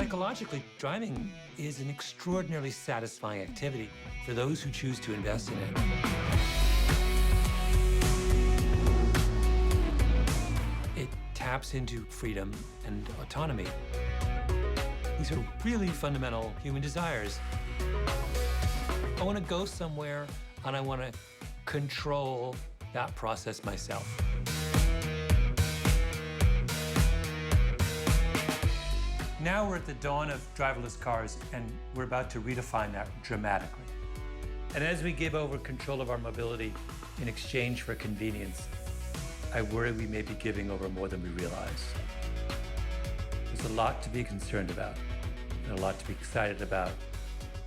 Psychologically, driving is an extraordinarily satisfying activity for those who choose to invest in it. It taps into freedom and autonomy. These are really fundamental human desires. I want to go somewhere, and I want to control that process myself. Now we're at the dawn of driverless cars, and we're about to redefine that dramatically. And as we give over control of our mobility in exchange for convenience, I worry we may be giving over more than we realize. There's a lot to be concerned about, and a lot to be excited about.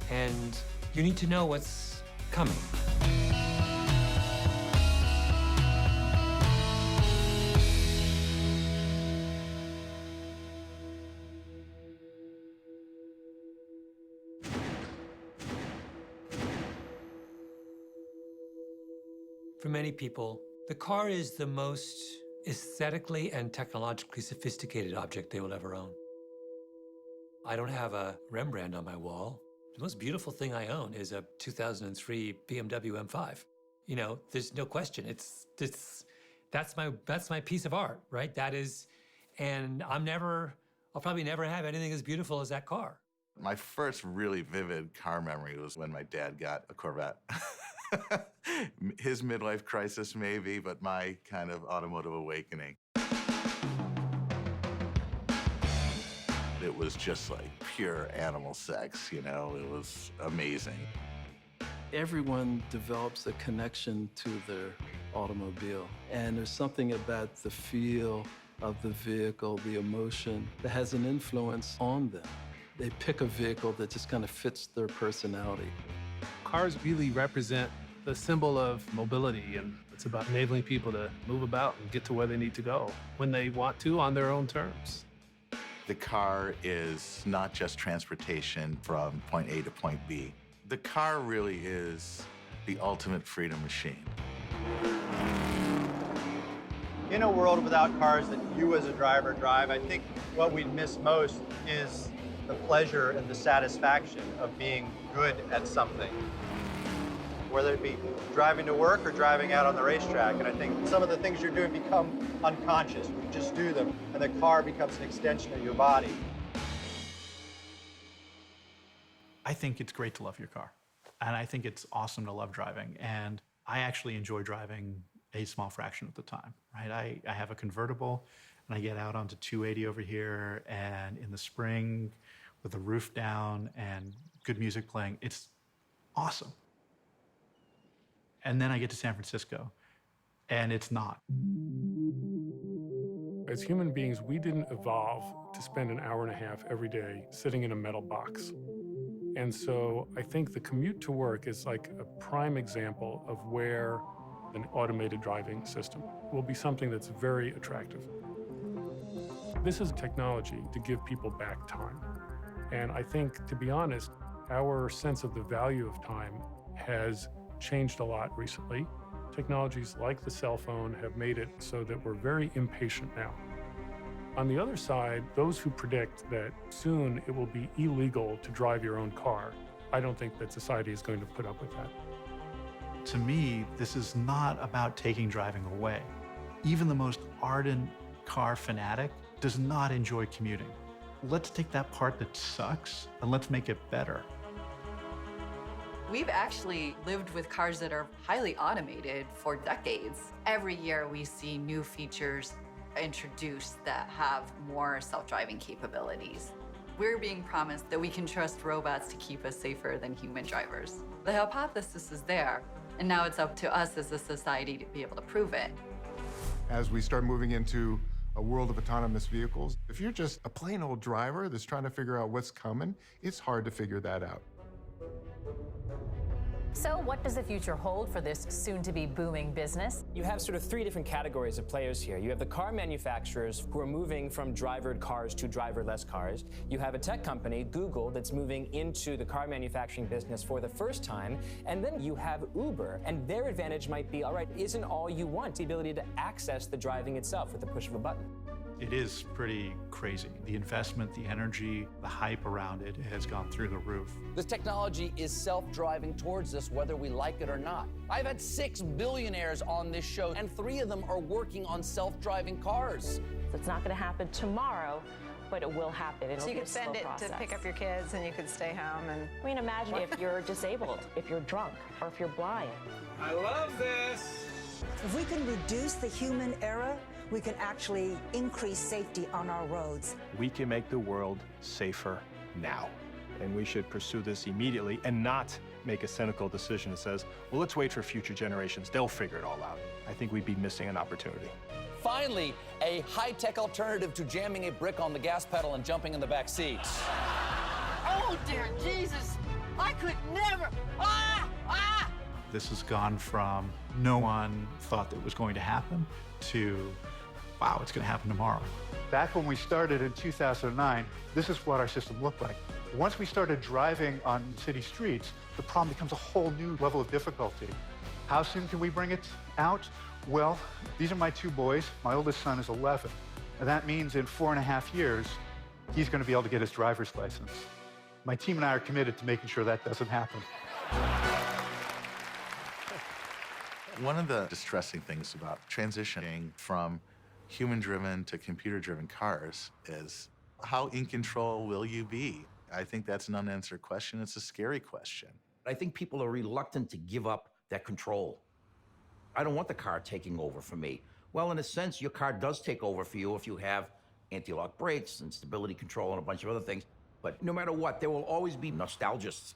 And you need to know what's coming. For many people, the car is the most aesthetically and technologically sophisticated object they will ever own. I don't have a Rembrandt on my wall. The most beautiful thing I own is a 2003 BMW M5. You know, there's no question. That's my piece of art, right? That is, and I'll probably never have anything as beautiful as that car. My first really vivid car memory was when my dad got a Corvette. His midlife crisis, maybe, but my kind of automotive awakening. It was just like pure animal sex, you know? It was amazing. Everyone develops a connection to their automobile, and there's something about the feel of the vehicle, the emotion, that has an influence on them. They pick a vehicle that just kind of fits their personality. Cars really represent the symbol of mobility, and it's about enabling people to move about and get to where they need to go when they want to on their own terms. The car is not just transportation from point A to point B. The car really is the ultimate freedom machine. In a world without cars that you as a driver drive, I think what we'd miss most is the pleasure and the satisfaction of being good at something. Whether it be driving to work or driving out on the racetrack. And I think some of the things you're doing become unconscious. You just do them, and the car becomes an extension of your body. I think it's great to love your car. And I think it's awesome to love driving. And I actually enjoy driving a small fraction of the time, right? I have a convertible, and I get out onto 280 over here, and in the spring, with the roof down and good music playing, it's awesome. And then I get to San Francisco, and it's not. As human beings, we didn't evolve to spend an hour and a half every day sitting in a metal box. And so I think the commute to work is like a prime example of where an automated driving system will be something that's very attractive. This is technology to give people back time. And I think, to be honest, our sense of the value of time has changed a lot recently. Technologies like the cell phone have made it so that we're very impatient now. On the other side, those who predict that soon it will be illegal to drive your own car, I don't think that society is going to put up with that. To me, this is not about taking driving away. Even the most ardent car fanatic does not enjoy commuting. Let's take that part that sucks and let's make it better. We've actually lived with cars that are highly automated for decades. Every year we see new features introduced that have more self-driving capabilities. We're being promised that we can trust robots to keep us safer than human drivers. The hypothesis is there, and now it's up to us as a society to be able to prove it. As we start moving into a world of autonomous vehicles, if you're just a plain old driver that's trying to figure out what's coming, it's hard to figure that out. So what does the future hold for this soon-to-be booming business? You have sort of three different categories of players here. You have the car manufacturers who are moving from drivered cars to driverless cars. You have a tech company, Google, that's moving into the car manufacturing business for the first time. And then you have Uber, and their advantage might be, all right, isn't all you want the ability to access the driving itself with the push of a button. It is pretty crazy. The investment, the energy, the hype around it has gone through the roof. This technology is self-driving towards us whether we like it or not. I've had 6 billionaires on this show, and 3 of them are working on self-driving cars. So it's not going to happen tomorrow, but it will happen. It'll So you be could a slow send it process. to pick up your kids and you could stay home and... I mean, imagine if you're disabled, if you're drunk, or if you're blind. I love this. If we can reduce the human error, we can actually increase safety on our roads. We can make the world safer now. And we should pursue this immediately and not make a cynical decision that says, well, let's wait for future generations. They'll figure it all out. I think we'd be missing an opportunity. Finally, a high-tech alternative to jamming a brick on the gas pedal and jumping in the back seat. Oh, dear Jesus. I could never. This has gone from no one thought that was going to happen to, wow, it's going to happen tomorrow. Back when we started in 2009, this is what our system looked like. Once we started driving on city streets, the problem becomes a whole new level of difficulty. How soon can we bring it out? Well, these are my 2 boys. My oldest son is 11. And that means in 4.5 years, he's going to be able to get his driver's license. My team and I are committed to making sure that doesn't happen. One of the distressing things about transitioning from human-driven to computer-driven cars is how in control will you be? I think that's an unanswered question. It's a scary question. I think people are reluctant to give up that control. I don't want the car taking over for me. Well, in a sense, your car does take over for you if you have anti-lock brakes and stability control and a bunch of other things. But no matter what, there will always be nostalgists.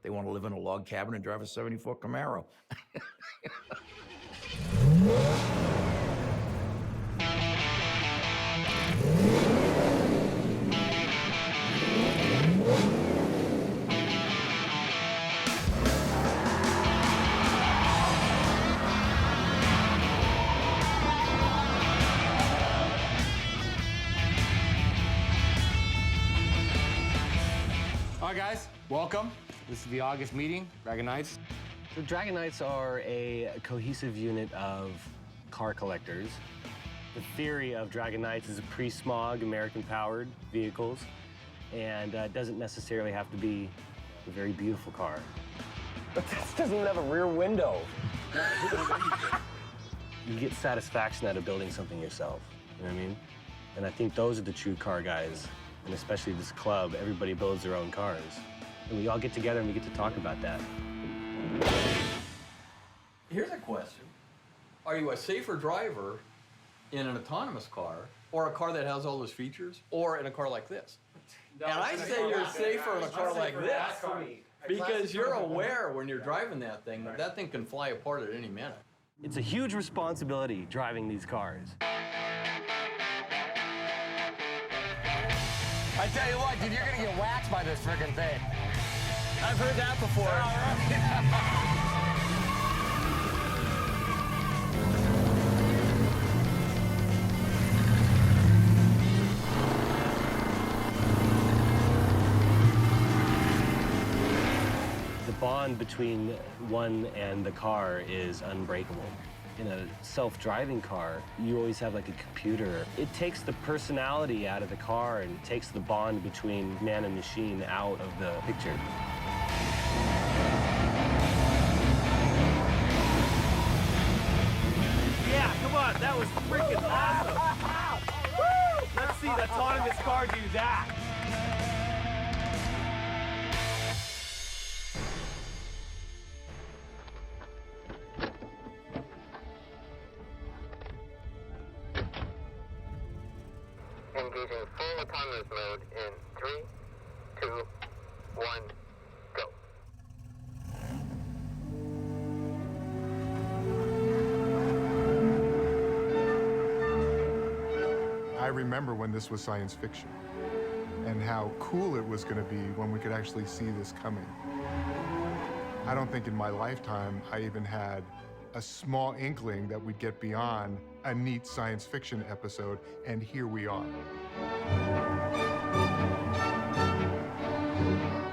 They want to live in a log cabin and drive a 74 Camaro. All right, guys, welcome. This is the August meeting, Dragon Knights. So Dragon Knights are a cohesive unit of car collectors. The theory of Dragon Knights is a pre-smog, American-powered vehicles, and doesn't necessarily have to be a very beautiful car. But this doesn't even have a rear window. You get satisfaction out of building something yourself, you know what I mean? And I think those are the true car guys, and especially this club, everybody builds their own cars. And we all get together and we get to talk about that. Here's a question. Are you a safer driver in an autonomous car, or a car that has all those features, or in a car like this? And I say you're safer in a car like this, because you're aware when you're driving that thing that that thing can fly apart at any minute. It's a huge responsibility driving these cars. I tell you what, dude, you're gonna get waxed by this frickin' thing. I've heard that before. The bond between one and the car is unbreakable. In a self-driving car, you always have like a computer. It takes the personality out of the car and takes the bond between man and machine out of the picture. Yeah, come on, that was freaking awesome. Let's see the autonomous car do that. Engaging full autonomous mode in 3, 2, 1, go. I remember when this was science fiction and how cool it was going to be when we could actually see this coming. I don't think in my lifetime I even had a small inkling that we'd get beyond a neat science fiction episode, and here we are.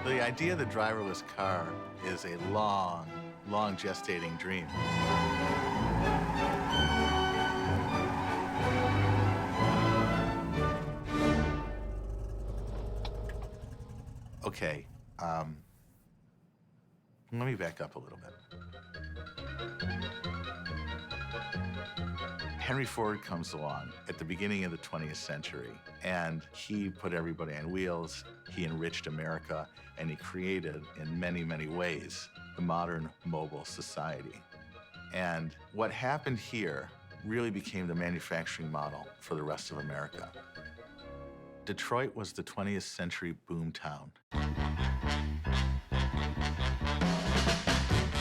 The idea of the driverless car is a long, long gestating dream. Okay, let me back up a little bit. Henry Ford comes along at the beginning of the 20th century, and he put everybody on wheels, he enriched America, and he created, in many, many ways, the modern mobile society. And what happened here really became the manufacturing model for the rest of America. Detroit was the 20th century boom town.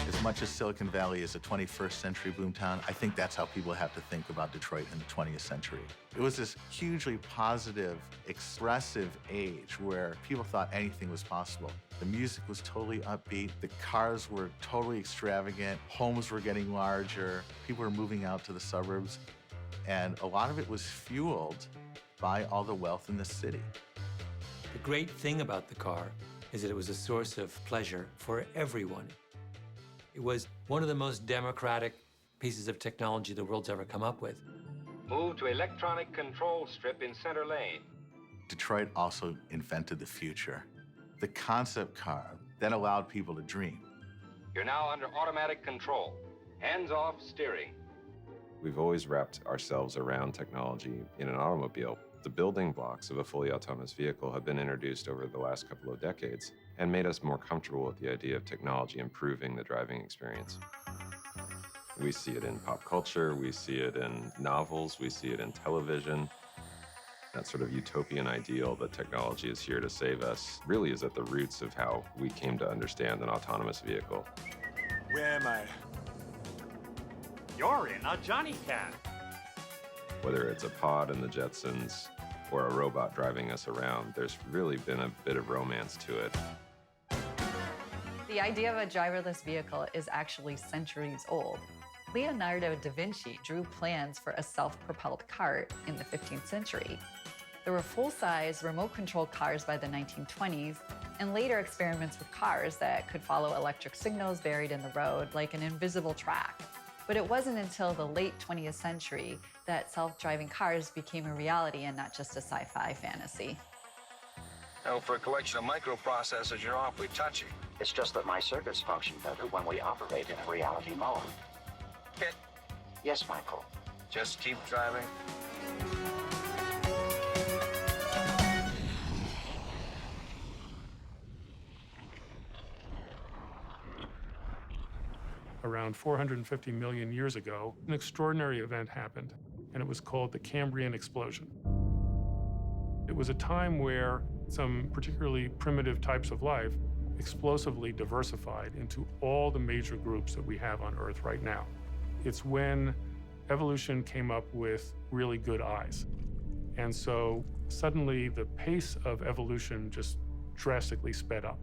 As much as Silicon Valley is a 21st century boomtown, I think that's how people have to think about Detroit in the 20th century. It was this hugely positive, expressive age where people thought anything was possible. The music was totally upbeat, the cars were totally extravagant, homes were getting larger, people were moving out to the suburbs, and a lot of it was fueled by all the wealth in the city. The great thing about the car is that it was a source of pleasure for everyone. It was one of the most democratic pieces of technology the world's ever come up with. Move to electronic control strip in center lane. Detroit also invented the future. The concept car that allowed people to dream. You're now under automatic control. Hands-off steering. We've always wrapped ourselves around technology in an automobile. The building blocks of a fully autonomous vehicle have been introduced over the last couple of decades and made us more comfortable with the idea of technology improving the driving experience. We see it in pop culture, we see it in novels, we see it in television. That sort of utopian ideal that technology is here to save us really is at the roots of how we came to understand an autonomous vehicle. Where am I? You're in a Johnny Cat. Whether it's a pod in the Jetsons or a robot driving us around, there's really been a bit of romance to it. The idea of a driverless vehicle is actually centuries old. Leonardo da Vinci drew plans for a self-propelled cart in the 15th century. There were full-size, remote-controlled cars by the 1920s, and later experiments with cars that could follow electric signals buried in the road, like an invisible track. But it wasn't until the late 20th century that self-driving cars became a reality and not just a sci-fi fantasy. Now, for a collection of microprocessors, you're awfully touchy. It's just that my circuits function better when we operate in a reality mode. Hit. Yes, Michael. Just keep driving. Around 450 million years ago, an extraordinary event happened, and it was called the Cambrian explosion. It was a time where some particularly primitive types of life explosively diversified into all the major groups that we have on Earth right now. It's when evolution came up with really good eyes. And so suddenly the pace of evolution just drastically sped up.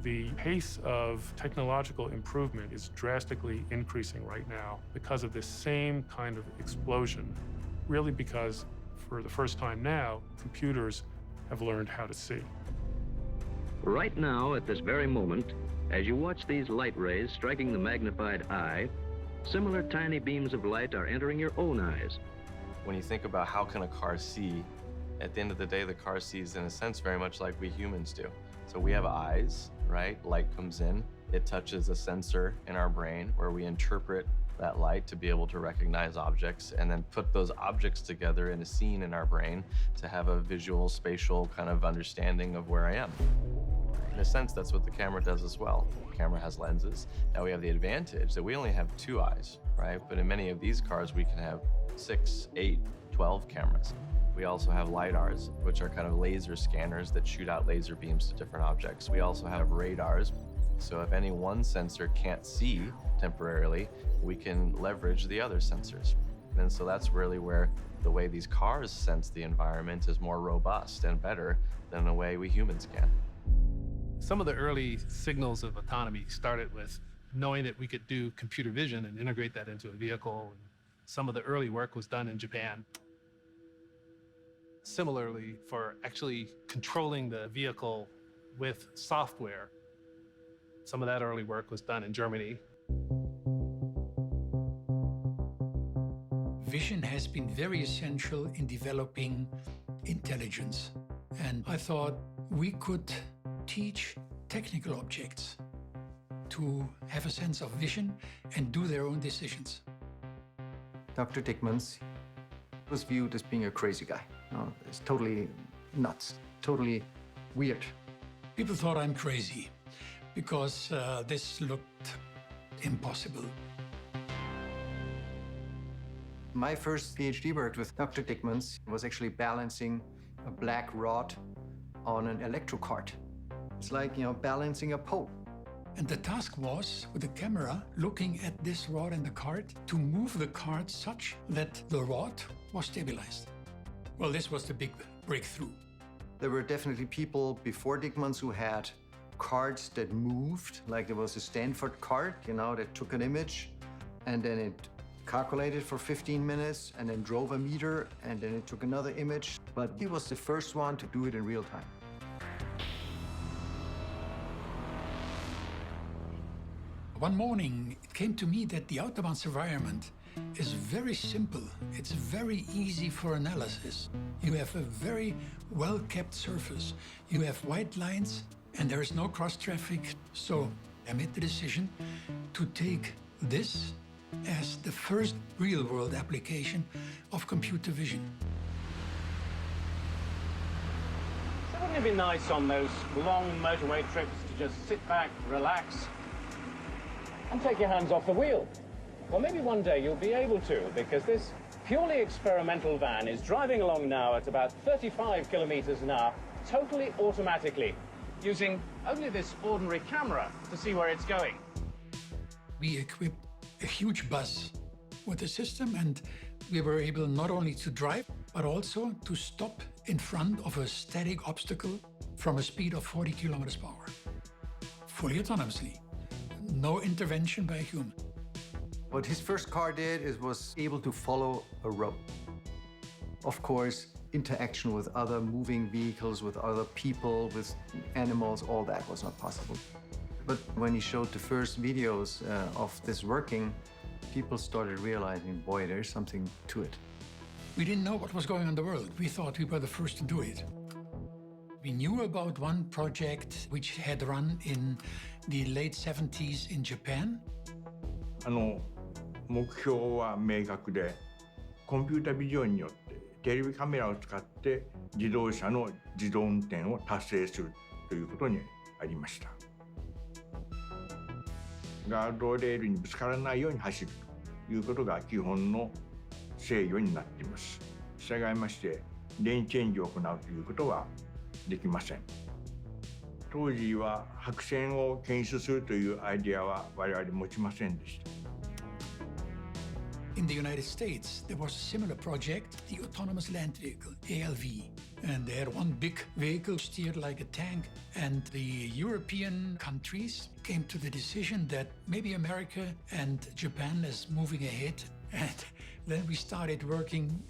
The pace of technological improvement is drastically increasing right now because of this same kind of explosion, really because for the first time now, computers have learned how to see. Right now, at this very moment, as you watch these light rays striking the magnified eye, similar tiny beams of light are entering your own eyes. When you think about how can a car see, at the end of the day, the car sees in a sense very much like we humans do. So we have eyes, right? Light comes in, it touches a sensor in our brain where we interpret that light to be able to recognize objects and then put those objects together in a scene in our brain to have a visual, spatial kind of understanding of where I am. In a sense, that's what the camera does as well. The camera has lenses. Now we have the advantage that we only have 2 eyes, right? But in many of these cars, we can have 6, 8, 12 cameras. We also have LiDARs, which are kind of laser scanners that shoot out laser beams to different objects. We also have radars. So if any one sensor can't see temporarily, we can leverage the other sensors. And so that's really where the way these cars sense the environment is more robust and better than the way we humans can. Some of the early signals of autonomy started with knowing that we could do computer vision and integrate that into a vehicle. Some of the early work was done in Japan. Similarly, for actually controlling the vehicle with software, some of that early work was done in Germany. Vision has been very essential in developing intelligence. And I thought we could teach technical objects to have a sense of vision and do their own decisions. Dr. Dickmans was viewed as being a crazy guy. It's totally nuts, totally weird. People thought I'm crazy because this looked impossible. My first PhD work with Dr. Dickmans was actually balancing a black rod on an electro cart. It's like, balancing a pole. And the task was, with the camera, looking at this rod and the cart, to move the cart such that the rod was stabilized. Well, this was the big breakthrough. There were definitely people before Dickmans who had carts that moved, like there was a Stanford cart, that took an image, and then it calculated for 15 minutes, and then drove a meter, and then it took another image. But he was the first one to do it in real time. One morning, it came to me that the Autobahn's environment is very simple. It's very easy for analysis. You have a very well-kept surface. You have white lines, and there is no cross-traffic. So I made the decision to take this as the first real-world application of computer vision. So wouldn't it be nice on those long motorway trips to just sit back, relax, and take your hands off the wheel? Well, maybe one day you'll be able to, because this purely experimental van is driving along now at about 35 kilometers an hour, totally automatically, using only this ordinary camera to see where it's going. We equipped a huge bus with the system, and we were able not only to drive, but also to stop in front of a static obstacle from a speed of 40 kilometers per hour, fully autonomously. No intervention by a human. What his first car did is was able to follow a road. Of course, interaction with other moving vehicles, with other people, with animals, all that was not possible. But when he showed the first videos of this working, people started realizing, boy, there's something to it. We didn't know what was going on in the world. We thought we were the first to do it. We knew about one project which had run in the late 70s in Japan. 目標は明確で、コンピュータビジョンによってテレビカメラを使って自動車の自動運転を達成するということにありました。ガードレールにぶつからないように走るということが基本の制御になっています。従いまして、レーンチェンジを行うということはできません。当時は白線を検出するというアイデアは我々持ちませんでした。In the United States, there was a similar project, the Autonomous Land Vehicle, ALV. And they had one big vehicle steered like a tank. And the European countries came to the decision that maybe America and Japan is moving ahead. And then we started working,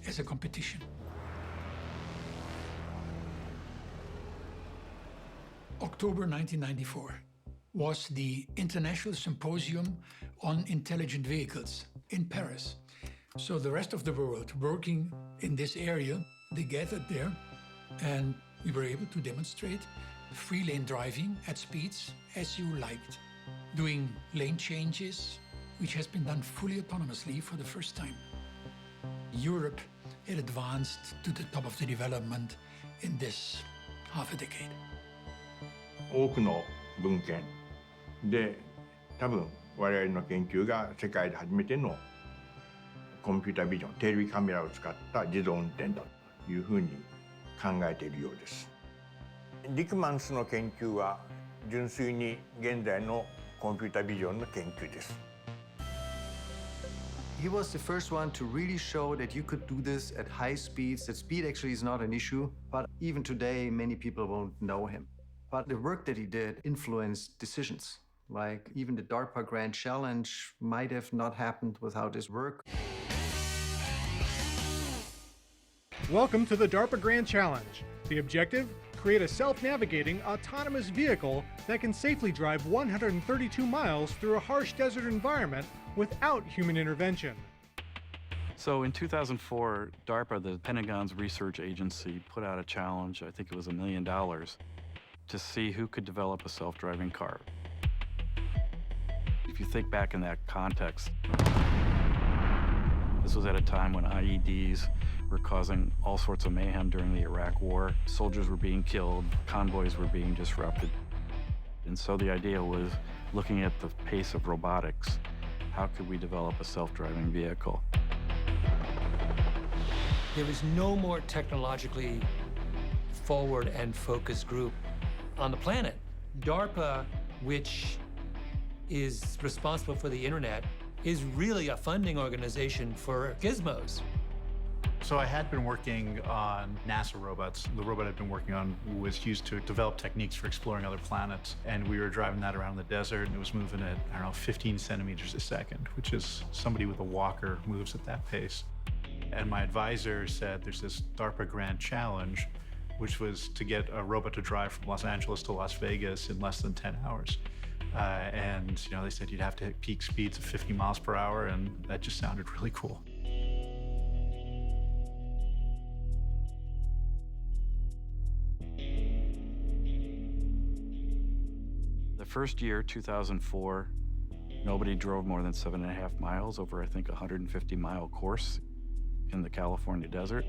as a competition. October 1994 was the International Symposium on Intelligent Vehicles in Paris. So the rest of the world working in this area, they gathered there, and we were able to demonstrate free lane driving at speeds as you liked, doing lane changes, which has been done fully autonomously for the first time. Europe had advanced to the top of the development in this half a decade. 多くの文献で多分我々の研究が世界で初めてのコンピュータビジョン、テレビカメラを使った自動運転だというふうに考えているようです。ディクマンスの研究は純粋に現在のコンピュータビジョンの研究です。He was the first one to really show that you could do this at high speeds, that speed actually is not an issue, but even today many people won't know him. But the work that he did influenced decisions. Like even the DARPA Grand Challenge might have not happened without his work. Welcome to the DARPA Grand Challenge. The objective? Create a self-navigating, autonomous vehicle that can safely drive 132 miles through a harsh desert environment without human intervention. So in 2004, DARPA, the Pentagon's research agency, put out a challenge, I think it was $1 million, to see who could develop a self-driving car. If you think back in that context, this was at a time when IEDs were causing all sorts of mayhem during the Iraq War. Soldiers were being killed, convoys were being disrupted. And so the idea was, looking at the pace of robotics, how could we develop a self-driving vehicle? There is no more technologically forward and focused group on the planet. DARPA, which is responsible for the internet, is really a funding organization for gizmos. So I had been working on NASA robots. The robot I'd been working on was used to develop techniques for exploring other planets. And we were driving that around the desert, and it was moving at, I don't know, 15 centimeters a second, which is somebody with a walker moves at that pace. And my advisor said there's this DARPA Grand Challenge, which was to get a robot to drive from Los Angeles to Las Vegas in less than 10 hours. And you know, they said you'd have to hit peak speeds of 50 miles per hour, and that just sounded really cool. The first year, 2004, nobody drove more than 7.5 miles over, I think, a 150-mile course in the California desert.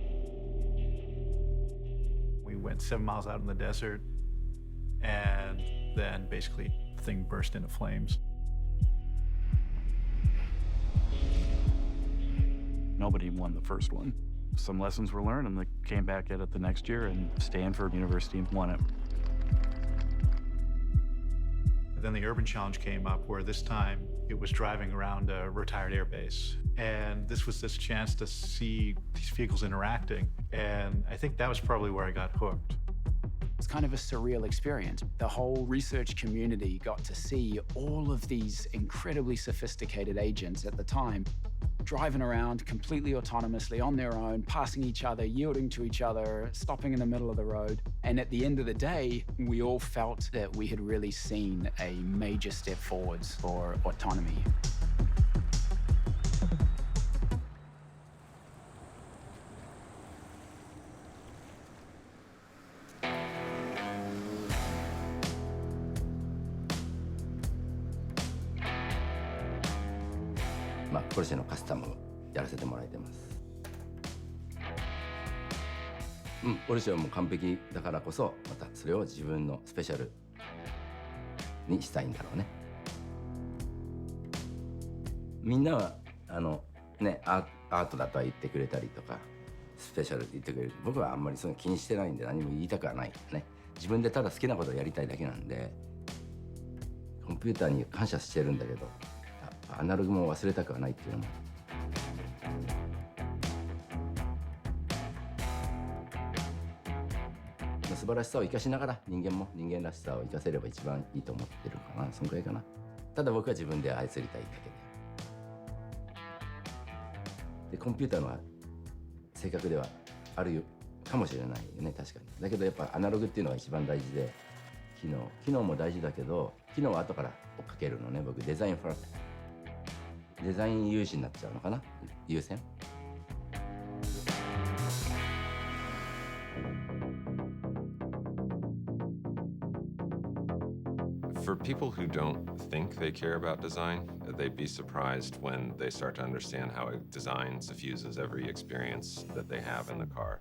We went 7 miles out in the desert, and then basically the thing burst into flames. Nobody won the first one. Some lessons were learned, and they came back at it the next year, and Stanford University won it. Then the Urban Challenge came up, where this time it was driving around a retired air base. And this was this chance to see these vehicles interacting. And I think that was probably where I got hooked. It's kind of a surreal experience. The whole research community got to see all of these incredibly sophisticated agents at the time driving around completely autonomously on their own, passing each other, yielding to each other, stopping in the middle of the road. And at the end of the day, we all felt that we had really seen a major step forwards for autonomy.ポルシェのカスタムをやらせてもらえてます。ポルシェはもう完璧だからこそ、またそれを自分のスペシャルにしたいんだろうね。みんなはアートだとは言ってくれたりとか、スペシャルって言ってくれる。僕はあんまりそういうの気にしてないんで何も言いたくはないね。自分でただ好きなことをやりたいだけなんで、コンピューターに感謝してるんだけど。アナログも忘れたくはないっていうのも。素晴らしさを生かしながら人間も人間らしさを生かせれば一番いいと思ってるかな。そのくらいかな。ただ僕は自分で操りたいだけで。コンピューターの性格ではあるかもしれないよね、確かに。だけどやっぱアナログっていうのが一番大事で、機能も大事だけど、機能は後から追っかけるのね。僕デザインファースト。デザイン優先になっちゃうのかな、優先。For people who don't think they care about design, they'd be surprised when they start to understand how design suffuses every experience that they have in the car.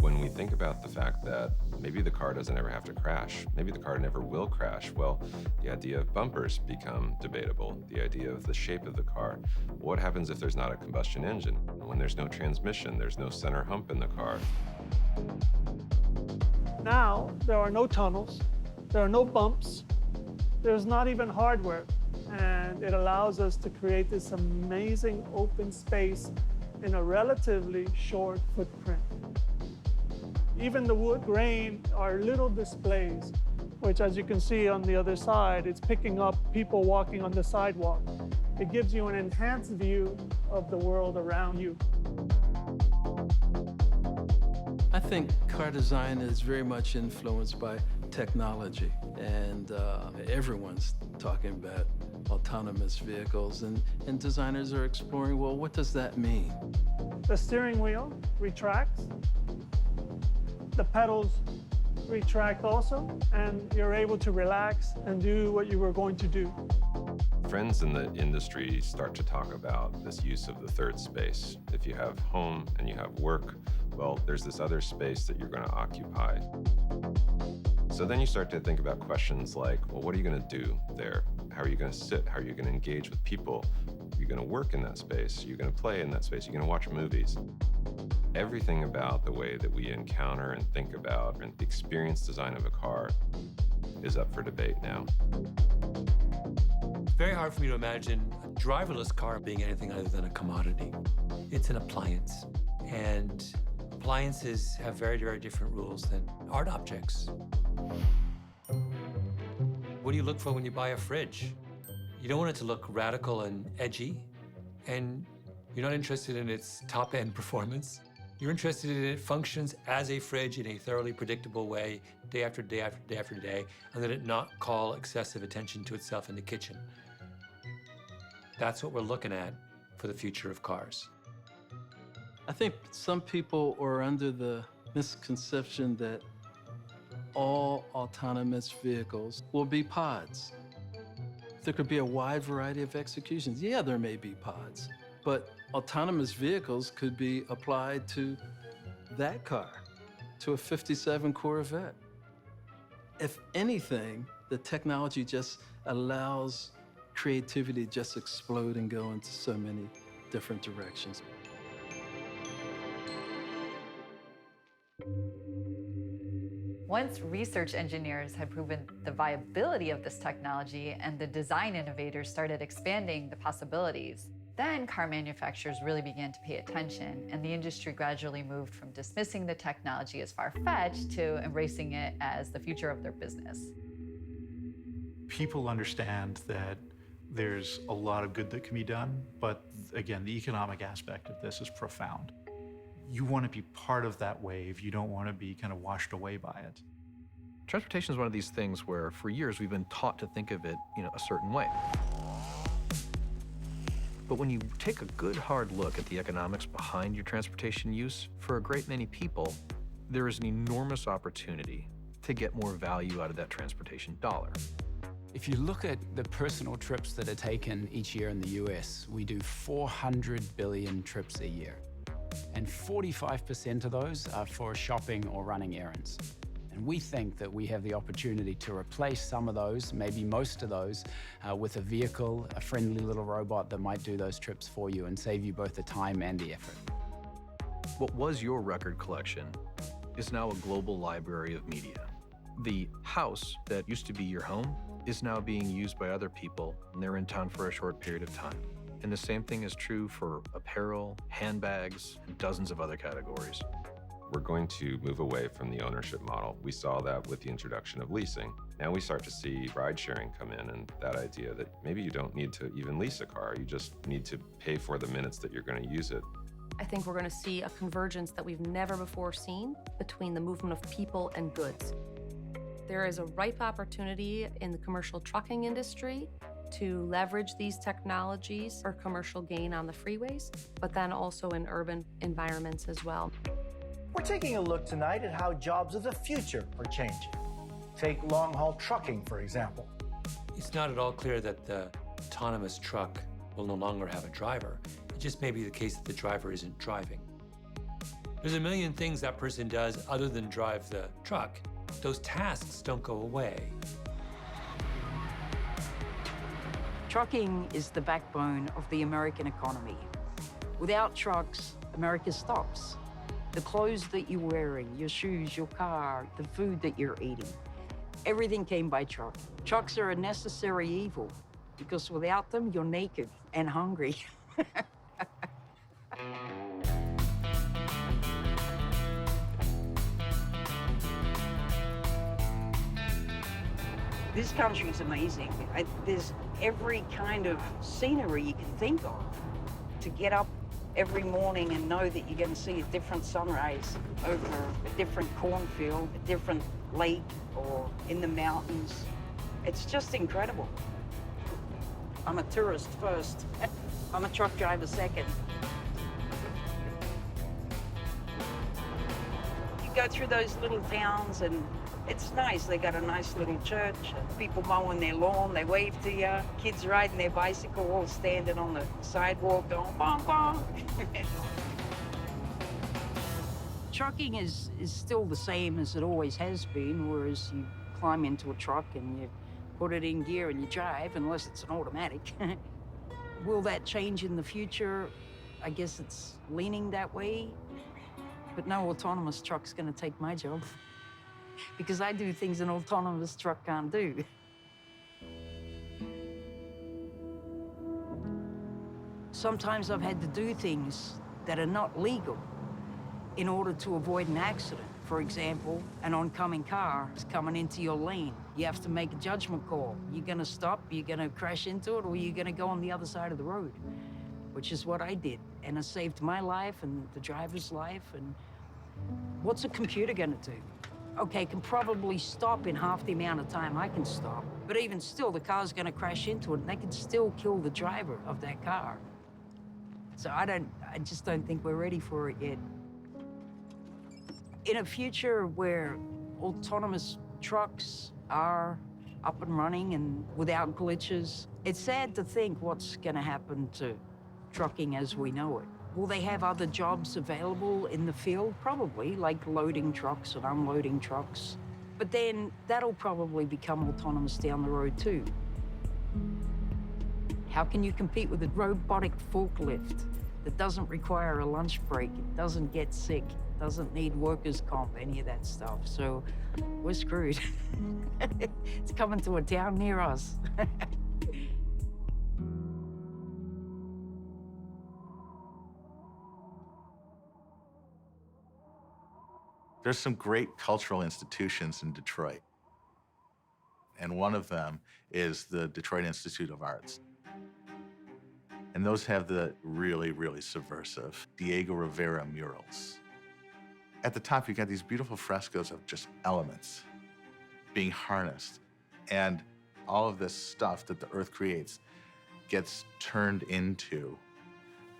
When we think about the fact that maybe the car doesn't ever have to crash, maybe the car never will crash, well, the idea of bumpers become debatable, the idea of the shape of the car. What happens if there's not a combustion engine? When there's no transmission, there's no center hump in the car. Now, there are no tunnels. There are no bumps. There's not even hardware. And it allows us to create this amazing open space in a relatively short footprint. Even the wood grain are little displays, which as you can see on the other side, it's picking up people walking on the sidewalk. It gives you an enhanced view of the world around you. I think car design is very much influenced by technology, and everyone's talking about autonomous vehicles, and designers are exploring, well, what does that mean? The steering wheel retracts, the pedals retract also, and you're able to relax and do what you were going to do. Friends in the industry start to talk about this use of the third space. If you have home and you have work, well, there's this other space that you're going to occupy. So then you start to think about questions like, well, what are you going to do there? How are you going to sit? How are you going to engage with people? Are you going to work in that space? Are you going to play in that space? Are you going to watch movies? Everything about the way that we encounter and think about and experience design of a car is up for debate now. It's very hard for me to imagine a driverless car being anything other than a commodity. It's an appliance, and appliances have very, very different rules than art objects. What do you look for when you buy a fridge? You don't want it to look radical and edgy, and you're not interested in its top-end performance. You're interested in it functions as a fridge in a thoroughly predictable way, day after day after day after day, and that it not call excessive attention to itself in the kitchen. That's what we're looking at for the future of cars. I think some people are under the misconception that all autonomous vehicles will be pods. There could be a wide variety of executions. Yeah, there may be pods, but autonomous vehicles could be applied to that car, to a '57 Corvette. If anything, the technology just allows creativity to just explode and go into so many different directions. Once research engineers had proven the viability of this technology and the design innovators started expanding the possibilities, then car manufacturers really began to pay attention, and the industry gradually moved from dismissing the technology as far-fetched to embracing it as the future of their business. People understand that there's a lot of good that can be done, but again, the economic aspect of this is profound. You want to be part of that wave. You don't want to be kind of washed away by it. Transportation is one of these things where for years we've been taught to think of it, a certain way. But when you take a good hard look at the economics behind your transportation use, for a great many people, there is an enormous opportunity to get more value out of that transportation dollar. If you look at the personal trips that are taken each year in the US, we do 400 billion trips a year. And 45% of those are for shopping or running errands. And we think that we have the opportunity to replace some of those, maybe most of those, with a vehicle, a friendly little robot that might do those trips for you and save you both the time and the effort. What was your record collection is now a global library of media. The house that used to be your home is now being used by other people, and they're in town for a short period of time. And the same thing is true for apparel, handbags, and dozens of other categories. We're going to move away from the ownership model. We saw that with the introduction of leasing. Now we start to see ride sharing come in, and that idea that maybe you don't need to even lease a car, you just need to pay for the minutes that you're going to use it. I think we're going to see a convergence that we've never before seen between the movement of people and goods. There is a ripe opportunity in the commercial trucking industry to leverage these technologies for commercial gain on the freeways, but then also in urban environments as well. We're taking a look tonight at how jobs of the future are changing. Take long-haul trucking, for example. It's not at all clear that the autonomous truck will no longer have a driver. It just may be the case that the driver isn't driving. There's a million things that person does other than drive the truck. Those tasks don't go away. Trucking is the backbone of the American economy. Without trucks, America stops. The clothes that you're wearing, your shoes, your car, the food that you're eating, everything came by truck. Trucks are a necessary evil because without them, you're naked and hungry. This country is amazing. There's every kind of scenery you can think of. To get up every morning and know that you're going to see a different sunrise over a different cornfield, a different lake, or in the mountains. It's just incredible. I'm a tourist first. I'm a truck driver second. You go through those little towns and it's nice. They got a nice little church, people mowing their lawn, they wave to you, kids riding their bicycle, all standing on the sidewalk going bonk bonk. Trucking is still the same as it always has been, whereas you climb into a truck and you put it in gear and you drive, unless it's an automatic. Will that change in the future? I guess it's leaning that way, but no autonomous truck's gonna take my job. Because I do things an autonomous truck can't do. Sometimes I've had to do things that are not legal in order to avoid an accident. For example, an oncoming car is coming into your lane. You have to make a judgment call. You're gonna stop, you're gonna crash into it, or you're gonna go on the other side of the road, which is what I did. And it saved my life and the driver's life. And what's a computer gonna do? Okay, can probably stop in half the amount of time I can stop. But even still, the car's gonna crash into it and they can still kill the driver of that car. So I just don't think we're ready for it yet. In a future where autonomous trucks are up and running and without glitches, it's sad to think what's gonna happen to trucking as we know it. Will they have other jobs available in the field? Probably, like loading trucks and unloading trucks. But then that'll probably become autonomous down the road too. How can you compete with a robotic forklift that doesn't require a lunch break, it doesn't get sick, it doesn't need workers' comp, any of that stuff? So we're screwed. It's coming to a town near us. There's some great cultural institutions in Detroit. And one of them is the Detroit Institute of Arts. And those have the really, really subversive Diego Rivera murals. At the top, you got these beautiful frescoes of just elements being harnessed. And all of this stuff that the earth creates gets turned into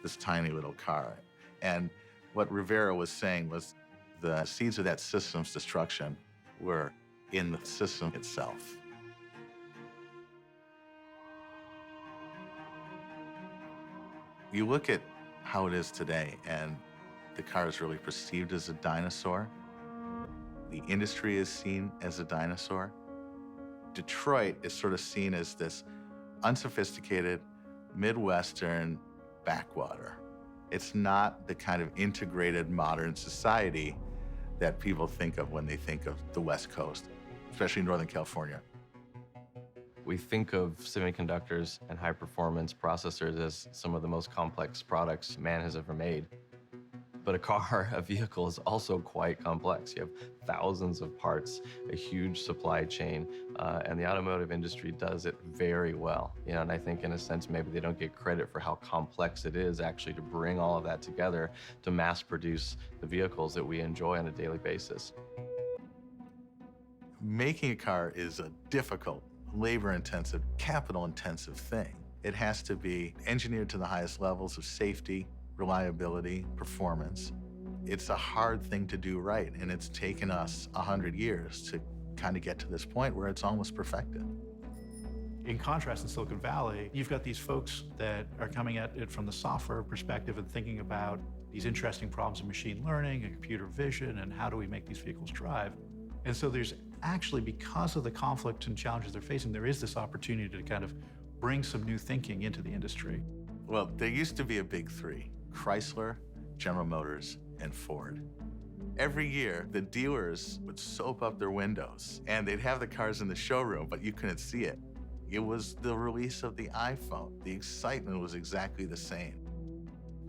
this tiny little car. And what Rivera was saying was, the seeds of that system's destruction were in the system itself. You look at how it is today, and the car is really perceived as a dinosaur. The industry is seen as a dinosaur. Detroit is sort of seen as this unsophisticated, Midwestern backwater. It's not the kind of integrated modern society that people think of when they think of the West Coast, especially Northern California. We think of semiconductors and high-performance processors as some of the most complex products man has ever made. But a car, a vehicle, is also quite complex. You have thousands of parts, a huge supply chain, and the automotive industry does it very well. You know, and I think in a sense, maybe they don't get credit for how complex it is actually to bring all of that together to mass produce the vehicles that we enjoy on a daily basis. Making a car is a difficult, labor-intensive, capital-intensive thing. It has to be engineered to the highest levels of safety, reliability, performance. It's a hard thing to do right, and it's taken us 100 years to kind of get to this point where it's almost perfected. In contrast, in Silicon Valley, you've got these folks that are coming at it from the software perspective and thinking about these interesting problems in machine learning and computer vision and how do we make these vehicles drive. And so there's actually, because of the conflict and challenges they're facing, there is this opportunity to kind of bring some new thinking into the industry. Well, there used to be a big three: Chrysler, General Motors, and Ford. Every year, the dealers would soap up their windows, and they'd have the cars in the showroom, but you couldn't see it. It was the release of the iPhone. The excitement was exactly the same.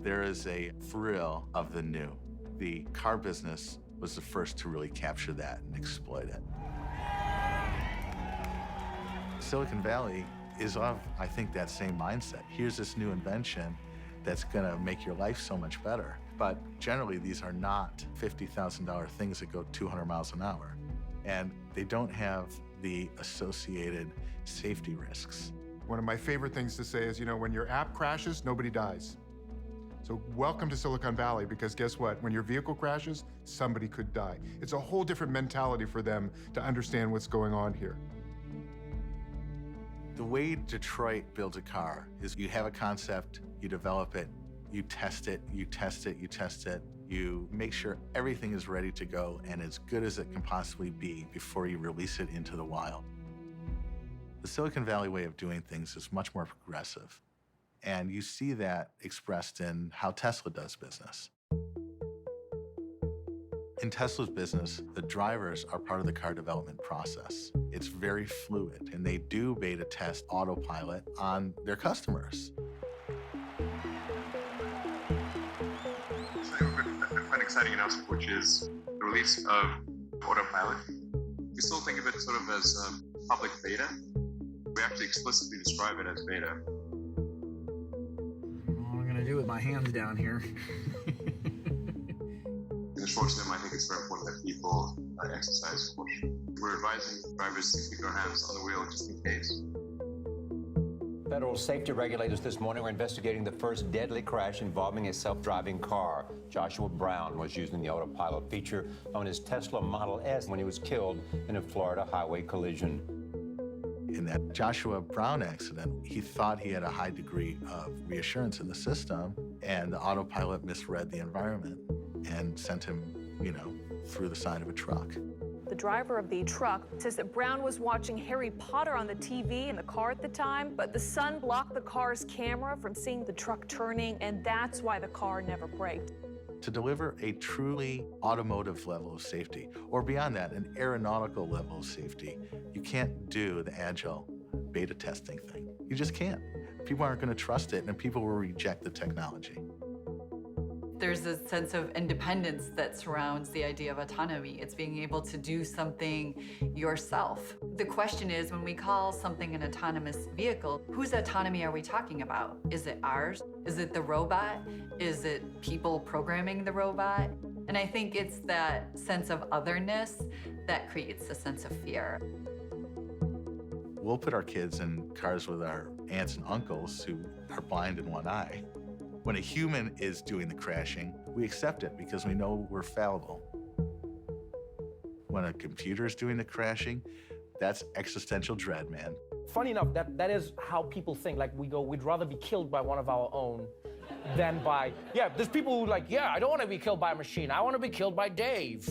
There is a thrill of the new. The car business was the first to really capture that and exploit it. Silicon Valley is of, I think, that same mindset. Here's this new invention that's gonna make your life so much better. But generally, these are not $50,000 things that go 200 miles an hour. And they don't have the associated safety risks. One of my favorite things to say is, when your app crashes, nobody dies. So welcome to Silicon Valley, because guess what? When your vehicle crashes, somebody could die. It's a whole different mentality for them to understand what's going on here. The way Detroit builds a car is you have a concept, you develop it, you test it, you test it, you test it. You make sure everything is ready to go and as good as it can possibly be before you release it into the wild. The Silicon Valley way of doing things is much more progressive. And you see that expressed in how Tesla does business. In Tesla's business, the drivers are part of the car development process. It's very fluid, and they do beta test autopilot on their customers. Quite exciting announcement, which is the release of Autopilot. We still think of it sort of as public beta. We actually explicitly describe it as beta. What I'm gonna do with my hands down here. In the short term, I think it's very important that people exercise caution. We're advising drivers to keep their hands on the wheel just in case. Federal safety regulators this morning were investigating the first deadly crash involving a self-driving car. Joshua Brown was using the autopilot feature on his Tesla Model S when he was killed in a Florida highway collision. In that Joshua Brown accident, he thought he had a high degree of reassurance in the system, and the autopilot misread the environment and sent him, through the side of a truck. The driver of the truck says that Brown was watching Harry Potter on the TV in the car at the time, but the sun blocked the car's camera from seeing the truck turning, and that's why the car never braked. To deliver a truly automotive level of safety, or beyond that, an aeronautical level of safety, you can't do the agile beta testing thing. You just can't. People aren't going to trust it, and people will reject the technology. There's a sense of independence that surrounds the idea of autonomy. It's being able to do something yourself. The question is, when we call something an autonomous vehicle, whose autonomy are we talking about? Is it ours? Is it the robot? Is it people programming the robot? And I think it's that sense of otherness that creates a sense of fear. We'll put our kids in cars with our aunts and uncles who are blind in one eye. When a human is doing the crashing, we accept it because we know we're fallible. When a computer is doing the crashing, that's existential dread, man. Funny enough, that is how people think. Like, we'd rather be killed by one of our own than by, there's people who I don't want to be killed by a machine. I want to be killed by Dave.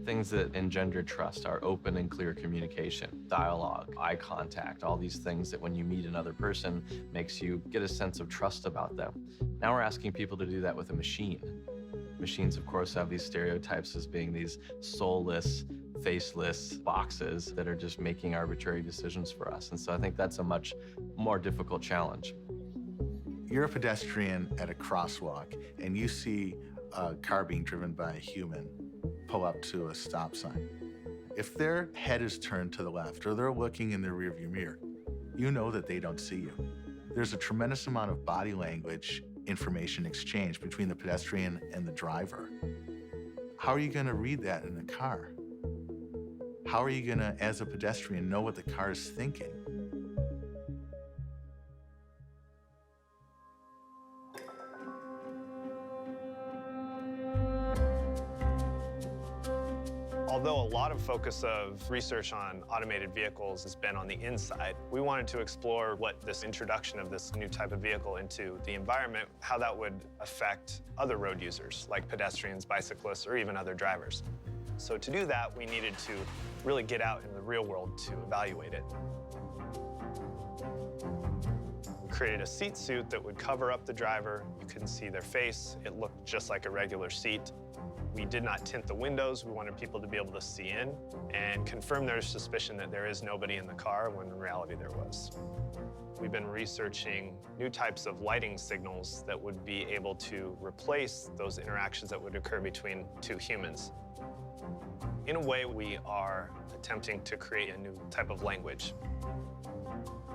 Things that engender trust are open and clear communication, dialogue, eye contact, all these things that when you meet another person makes you get a sense of trust about them. Now we're asking people to do that with a machine. Machines, of course, have these stereotypes as being these soulless, faceless boxes that are just making arbitrary decisions for us. And so I think that's a much more difficult challenge. You're a pedestrian at a crosswalk, and you see a car being driven by a human pull up to a stop sign. If their head is turned to the left or they're looking in their rearview mirror, you know that they don't see you. There's a tremendous amount of body language information exchange between the pedestrian and the driver. How are you going to read that in the car? How are you going to, as a pedestrian, know what the car is thinking? Although a lot of focus of research on automated vehicles has been on the inside, we wanted to explore what this introduction of this new type of vehicle into the environment, how that would affect other road users, like pedestrians, bicyclists, or even other drivers. So to do that, we needed to really get out in the real world to evaluate it. We created a seat suit that would cover up the driver. You couldn't see their face. It looked just like a regular seat. We did not tint the windows. We wanted people to be able to see in and confirm their suspicion that there is nobody in the car when in reality there was. We've been researching new types of lighting signals that would be able to replace those interactions that would occur between two humans. In a way, we are attempting to create a new type of language.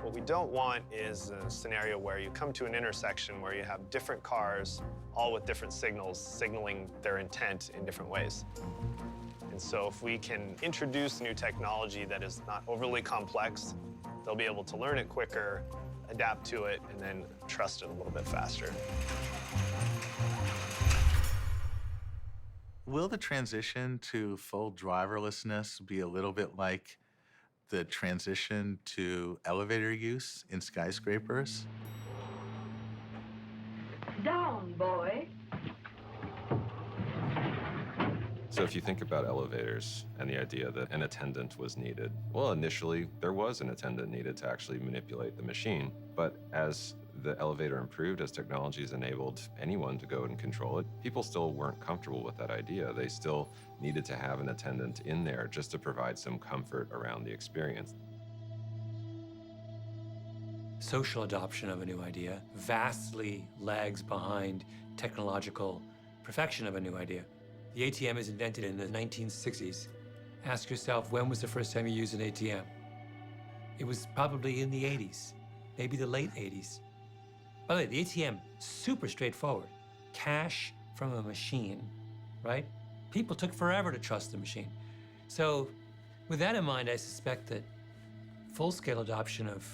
What we don't want is a scenario where you come to an intersection where you have different cars, all with different signals, signaling their intent in different ways. And so if we can introduce new technology that is not overly complex, they'll be able to learn it quicker, adapt to it, and then trust it a little bit faster. Will the transition to full driverlessness be a little bit like the transition to elevator use in skyscrapers? Down, boy. So if you think about elevators and the idea that an attendant was needed, well, initially there was an attendant needed to actually manipulate the machine. But as the elevator improved, as technologies enabled anyone to go and control it, people still weren't comfortable with that idea. They still needed to have an attendant in there just to provide some comfort around the experience. Social adoption of a new idea vastly lags behind technological perfection of a new idea. The ATM is invented in the 1960s. Ask yourself, when was the first time you used an ATM? It was probably in the 80s, maybe the late 80s. By the way, the ATM, super straightforward. Cash from a machine, right? People took forever to trust the machine. So with that in mind, I suspect that full-scale adoption of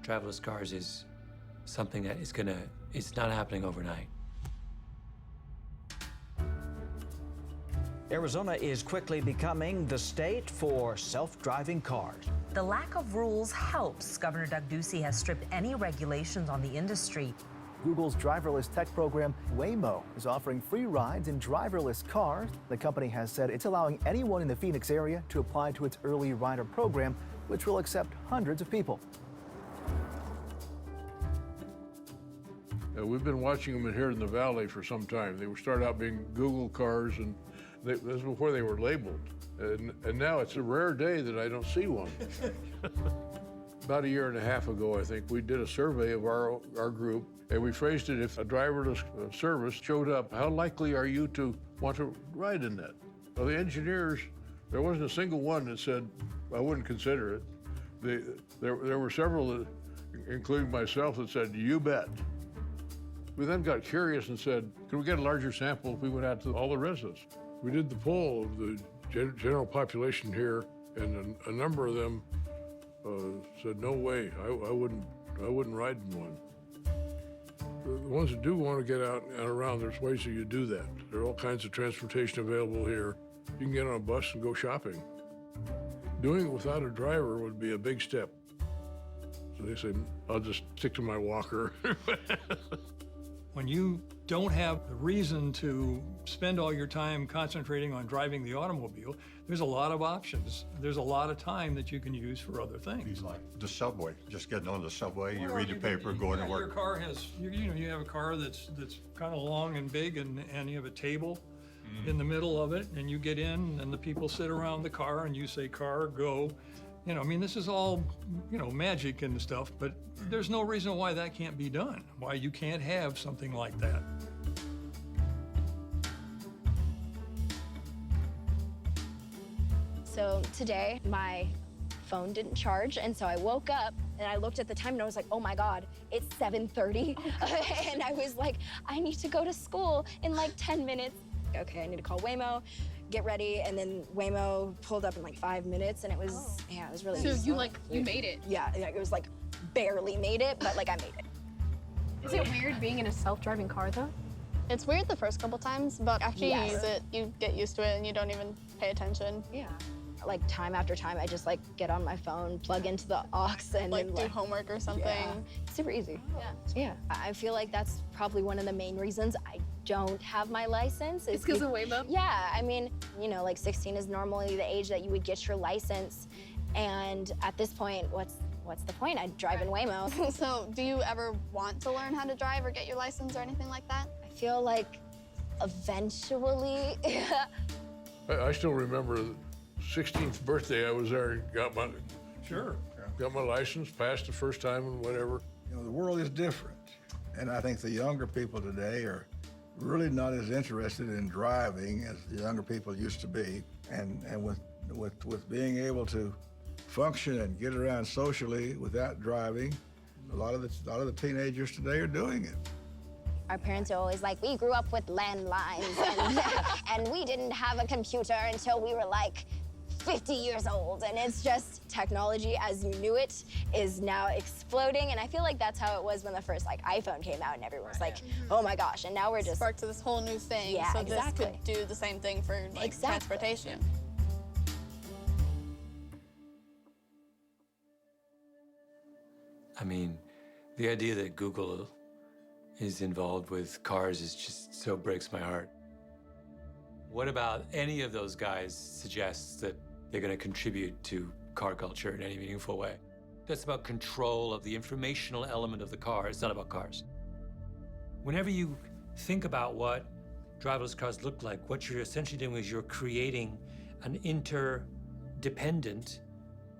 driverless cars is something that it's not happening overnight. Arizona is quickly becoming the state for self-driving cars. The lack of rules helps. Governor Doug Ducey has stripped any regulations on the industry. Google's driverless tech program, Waymo, is offering free rides in driverless cars. The company has said it's allowing anyone in the Phoenix area to apply to its early rider program, which will accept hundreds of people. We've been watching them here in the valley for some time. They started out being Google cars, and this was before they were labeled. And now it's a rare day that I don't see one. About a year and a half ago, I think, we did a survey of our group, and we phrased it, if a driverless service showed up, how likely are you to want to ride in that? Well, the engineers, there wasn't a single one that said, I wouldn't consider it. There were several, that, including myself, that said, you bet. We then got curious and said, can we get a larger sample if we went out to all the residents? We did the poll of the general population here, and a number of them said, no way, I wouldn't ride in one. The ones that do want to get out and around, there's ways that you do that. There are all kinds of transportation available here. You can get on a bus and go shopping. Doing it without a driver would be a big step. So they said, I'll just stick to my walker. When you don't have the reason to spend all your time concentrating on driving the automobile, there's a lot of options. There's a lot of time that you can use for other things. Like the subway, just getting on the subway, you read the paper, going to work. Your car has, you have a car that's kind of long and big, and you have a table in the middle of it, and you get in, and the people sit around the car, and you say, car, go. I mean, this is all, magic and stuff, but there's no reason why that can't be done, why you can't have something like that. So today, my phone didn't charge, and so I woke up, and I looked at the time, and I was like, oh my God, it's 7:30. And I was like, I need to go to school in like 10 minutes. Okay, I need to call Waymo, get ready, and then Waymo pulled up in like 5 minutes, and it was, yeah, it was really So easy. you made it? Yeah, it was like barely made it, but like I made it. Is it weird being in a self-driving car though? It's weird the first couple times, but after Yes. you use it, you get used to it and you don't even pay attention. Yeah. Like time after time, I just like get on my phone, plug into the aux, and Like then do homework or something. Yeah. Super easy. Yeah. Yeah. I feel like that's probably one of the main reasons I don't have my license. It's 'cause of Waymo? Yeah. I mean, like 16 is normally the age that you would get your license. And at this point, what's the point? I'd drive in Waymo. So do you ever want to learn how to drive or get your license or anything like that? I feel like eventually. I still remember the 16th birthday, I was there and got my license, passed the first time and whatever. The world is different. And I think the younger people today are really not as interested in driving as the younger people used to be. And with being able to function and get around socially without driving. A lot of the teenagers today are doing it. Our parents are always like, we grew up with landlines and we didn't have a computer until we were like 50 years old. And it's just technology as you knew it is now exploding. And I feel like that's how it was when the first iPhone came out and everyone was like, oh my gosh. And now we're just sparked to this whole new thing. Yeah, so exactly. this could do the same thing for transportation. I mean, the idea that Google is involved with cars is just so breaks my heart. What about any of those guys suggests that they're going to contribute to car culture in any meaningful way? That's about control of the informational element of the car. It's not about cars. Whenever you think about what driverless cars look like, what you're essentially doing is you're creating an interdependent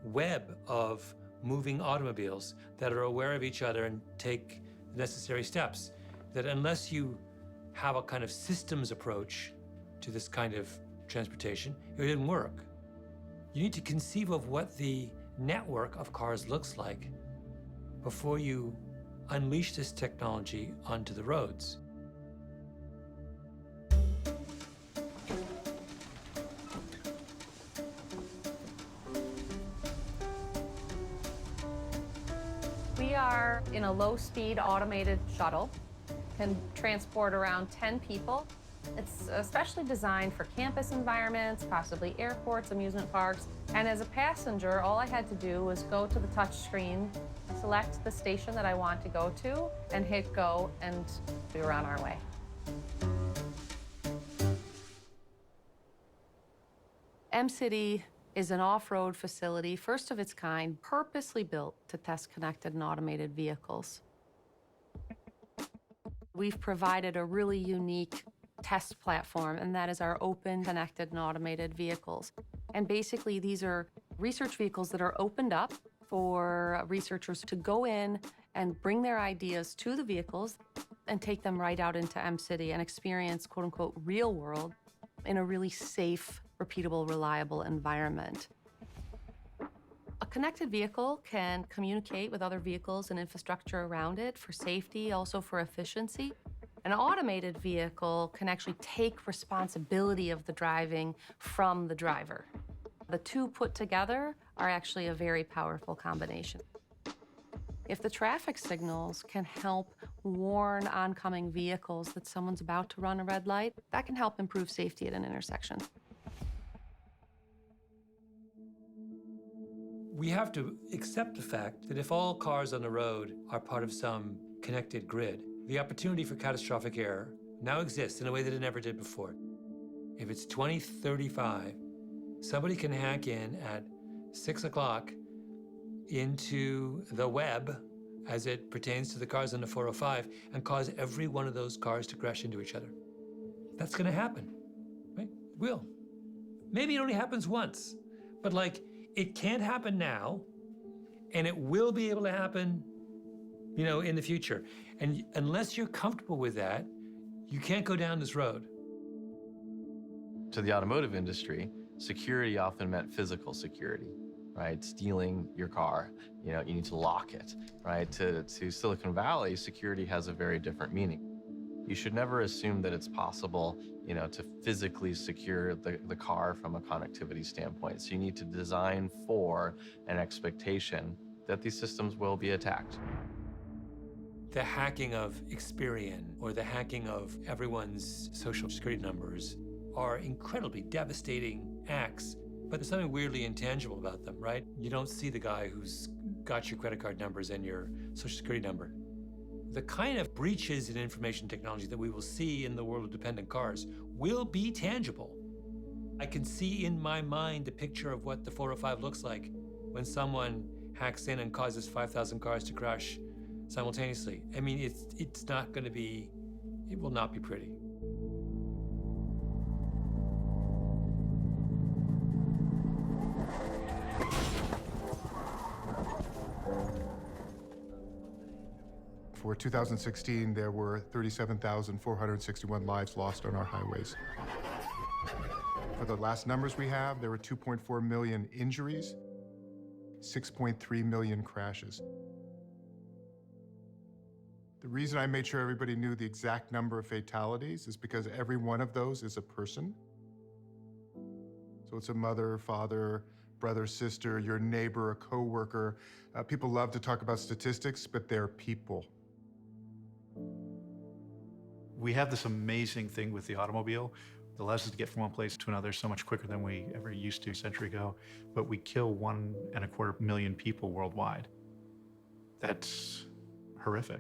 web of moving automobiles that are aware of each other and take the necessary steps. That unless you have a kind of systems approach to this kind of transportation, it didn't work. You need to conceive of what the network of cars looks like before you unleash this technology onto the roads. We are in a low-speed automated shuttle, can transport around 10 people. It's especially designed for campus environments, possibly airports, amusement parks. And as a passenger, all I had to do was go to the touch screen, select the station that I want to go to, and hit go, and we were on our way. M-City is an off-road facility, first of its kind, purposely built to test connected and automated vehicles. We've provided a really unique test platform, and that is our open, connected, and automated vehicles. And basically, these are research vehicles that are opened up for researchers to go in and bring their ideas to the vehicles and take them right out into M-City and experience, quote unquote, real world in a really safe, repeatable, reliable environment. A connected vehicle can communicate with other vehicles and infrastructure around it for safety, also for efficiency. An automated vehicle can actually take responsibility of the driving from the driver. The two put together are actually a very powerful combination. If the traffic signals can help warn oncoming vehicles that someone's about to run a red light, that can help improve safety at an intersection. We have to accept the fact that if all cars on the road are part of some connected grid, the opportunity for catastrophic error now exists in a way that it never did before. If it's 2035, somebody can hack in at 6 o'clock into the web as it pertains to the cars on the 405 and cause every one of those cars to crash into each other. That's gonna happen, right? It will. Maybe it only happens once, but it can't happen now, and it will be able to happen, in the future. And unless you're comfortable with that, you can't go down this road. To the automotive industry, security often meant physical security, right? Stealing your car, you need to lock it, right? To Silicon Valley, security has a very different meaning. You should never assume that it's possible, to physically secure the car from a connectivity standpoint. So you need to design for an expectation that these systems will be attacked. The hacking of Experian or the hacking of everyone's social security numbers are incredibly devastating acts, but there's something weirdly intangible about them, right? You don't see the guy who's got your credit card numbers and your social security number. The kind of breaches in information technology that we will see in the world of dependent cars will be tangible. I can see in my mind the picture of what the 405 looks like when someone hacks in and causes 5,000 cars to crash simultaneously. I mean, it's not going to be, it will not be pretty. For 2016, there were 37,461 lives lost on our highways. For the last numbers we have, there were 2.4 million injuries. 6.3 million crashes. The reason I made sure everybody knew the exact number of fatalities is because every one of those is a person. So it's a mother, father, brother, sister, your neighbor, a coworker. People love to talk about statistics, but they're people. We have this amazing thing with the automobile that allows us to get from one place to another so much quicker than we ever used to a century ago, but we kill 1.25 million people worldwide. That's horrific.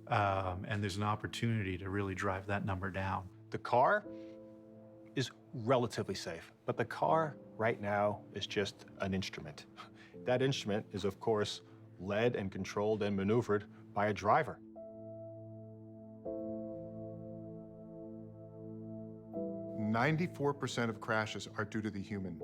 And there's an opportunity to really drive that number down. The car is relatively safe, but the car right now is just an instrument. That instrument is, of course, led and controlled and maneuvered by a driver. "94% of crashes are due to the human.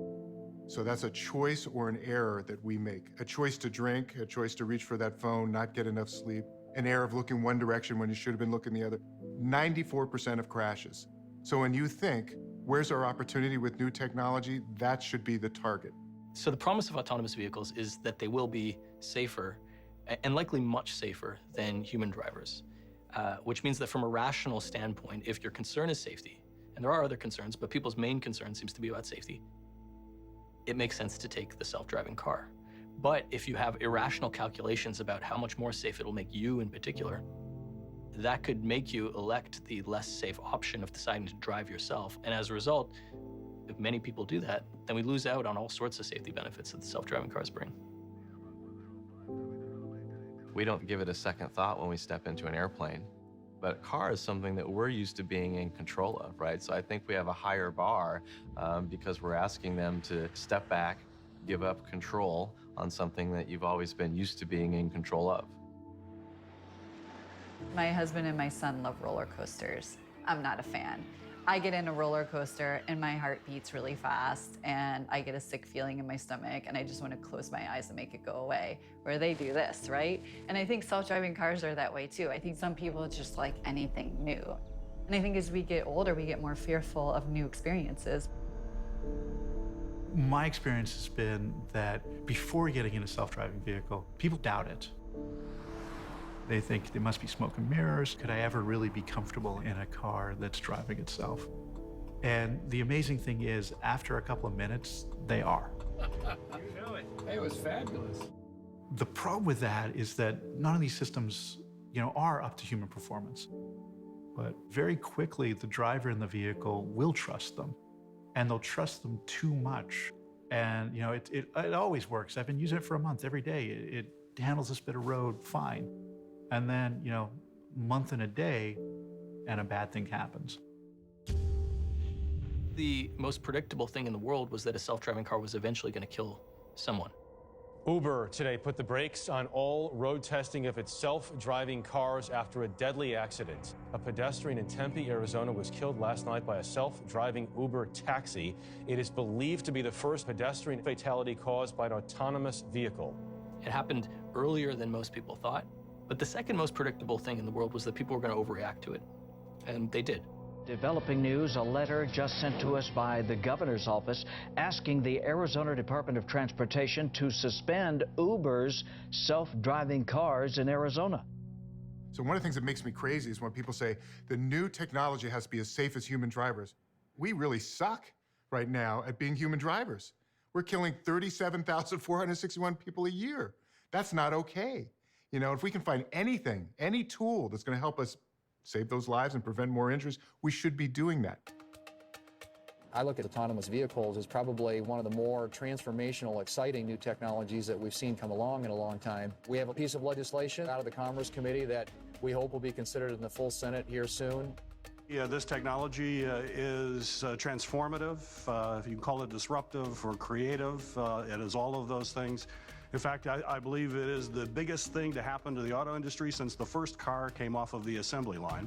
So that's a choice or an error that we make. A choice to drink, a choice to reach for that phone, not get enough sleep, an error of looking one direction when you should have been looking the other. 94% of crashes. So when you think, where's our opportunity with new technology, that should be the target. So the promise of autonomous vehicles is that they will be safer and likely much safer than human drivers, which means that from a rational standpoint, if your concern is safety, and there are other concerns, but people's main concern seems to be about safety, it makes sense to take the self-driving car. But if you have irrational calculations about how much more safe it'll make you in particular, that could make you elect the less safe option of deciding to drive yourself. And as a result, if many people do that, then we lose out on all sorts of safety benefits that the self-driving cars bring. We don't give it a second thought when we step into an airplane. But a car is something that we're used to being in control of, right? So I think we have a higher bar because we're asking them to step back, give up control on something that you've always been used to being in control of. My husband and my son love roller coasters. I'm not a fan. I get in a roller coaster and my heart beats really fast and I get a sick feeling in my stomach and I just want to close my eyes and make it go away. Where they do this, right? And I think self-driving cars are that way too. I think some people just like anything new. And I think as we get older, we get more fearful of new experiences. My experience has been that before getting in a self-driving vehicle, people doubt it. They think there must be smoke and mirrors. Could I ever really be comfortable in a car that's driving itself? And the amazing thing is, after a couple of minutes, they are. You know it. It was fabulous. The problem with that is that none of these systems, are up to human performance. But very quickly, the driver in the vehicle will trust them, and they'll trust them too much. And it always works. I've been using it for a month every day. It handles this bit of road fine. And then, month and a day, and a bad thing happens. The most predictable thing in the world was that a self-driving car was eventually going to kill someone. Uber today put the brakes on all road testing of its self-driving cars after a deadly accident. A pedestrian in Tempe, Arizona was killed last night by a self-driving Uber taxi. It is believed to be the first pedestrian fatality caused by an autonomous vehicle. It happened earlier than most people thought. But the second most predictable thing in the world was that people were going to overreact to it. And they did. Developing news, a letter just sent to us by the governor's office asking the Arizona Department of Transportation to suspend Uber's self-driving cars in Arizona. So one of the things that makes me crazy is when people say the new technology has to be as safe as human drivers. We really suck right now at being human drivers. We're killing 37,461 people a year. That's not okay. If we can find anything, any tool that's going to help us save those lives and prevent more injuries, we should be doing that. I look at autonomous vehicles as probably one of the more transformational, exciting new technologies that we've seen come along in a long time. We have a piece of legislation out of the Commerce Committee that we hope will be considered in the full Senate here soon. Yeah, this technology is transformative. You can call it disruptive or creative. It is all of those things. In fact, I believe it is the biggest thing to happen to the auto industry since the first car came off of the assembly line.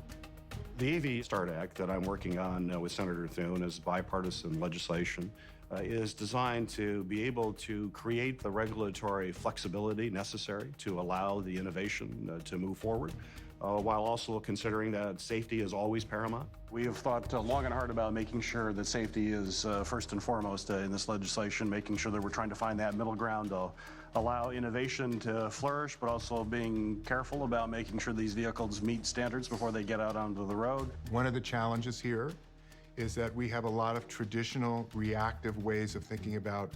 The EV START Act that I'm working on with Senator Thune is bipartisan legislation. is designed to be able to create the regulatory flexibility necessary to allow the innovation to move forward, while also considering that safety is always paramount. We have thought long and hard about making sure that safety is first and foremost in this legislation, making sure that we're trying to find that middle ground to allow innovation to flourish, but also being careful about making sure these vehicles meet standards before they get out onto the road. One of the challenges here is that we have a lot of traditional reactive ways of thinking about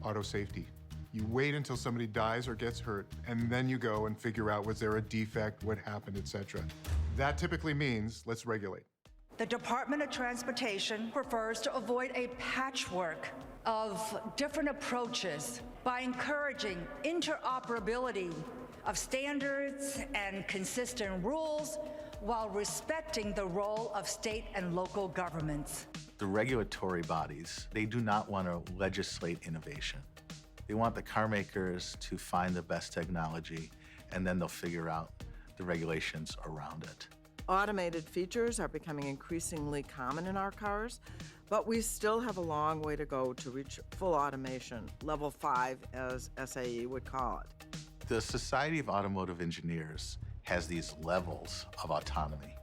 auto safety. You wait until somebody dies or gets hurt, and then you go and figure out, was there a defect, what happened, etc. That typically means, let's regulate. The Department of Transportation prefers to avoid a patchwork of different approaches by encouraging interoperability of standards and consistent rules while respecting the role of state and local governments. The regulatory bodies, they do not want to legislate innovation. They want the car makers to find the best technology, and then they'll figure out the regulations around it. Automated features are becoming increasingly common in our cars, but we still have a long way to go to reach full automation, level 5 as SAE would call it. The Society of Automotive Engineers has these levels of autonomy.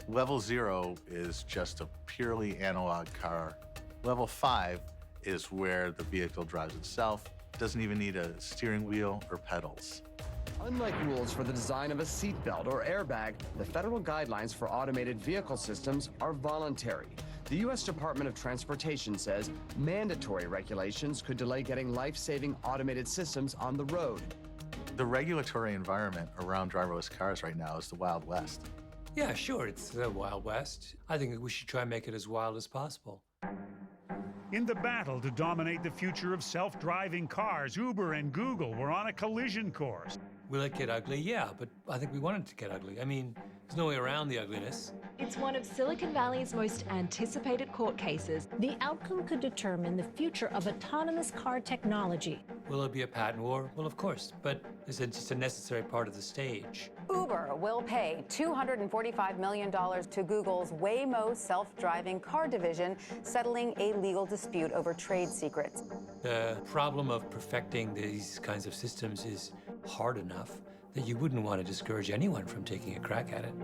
Level 0 is just a purely analog car. Level 5 is where the vehicle drives itself, doesn't even need a steering wheel or pedals. Unlike rules for the design of a seatbelt or airbag, the federal guidelines for automated vehicle systems are voluntary. The U.S. Department of Transportation says mandatory regulations could delay getting life-saving automated systems on the road. The regulatory environment around driverless cars right now is the Wild West. Yeah, sure, it's the Wild West. I think we should try and make it as wild as possible. In the battle to dominate the future of self-driving cars, Uber and Google were on a collision course. Will it get ugly? Yeah, but I think we want it to get ugly. I mean, there's no way around the ugliness. It's one of Silicon Valley's most anticipated court cases. The outcome could determine the future of autonomous car technology. Will it be a patent war? Well, of course, but it's just a necessary part of the stage. Uber will pay $245 million to Google's Waymo self-driving car division, settling a legal dispute over trade secrets. The problem of perfecting these kinds of systems is hard enough that you wouldn't want to discourage anyone from taking a crack at it.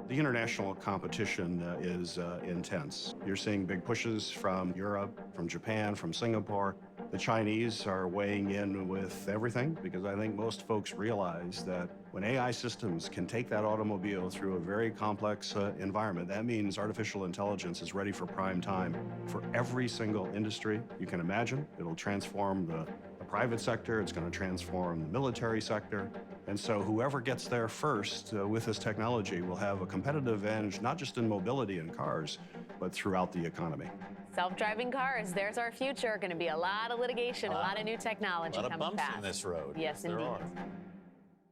The international competition is intense. You're seeing big pushes from Europe, from Japan, from Singapore. The Chinese are weighing in with everything because I think most folks realize that when AI systems can take that automobile through a very complex environment, that means artificial intelligence is ready for prime time for every single industry you can imagine. It'll transform the private sector, it's going to transform the military sector. And so whoever gets there first with this technology will have a competitive advantage, not just in mobility in cars, but throughout the economy. Self-driving cars, there's our future. Going to be a lot of litigation, a lot of new technology coming fast. A lot of bumps in this road. Yes, indeed. There are.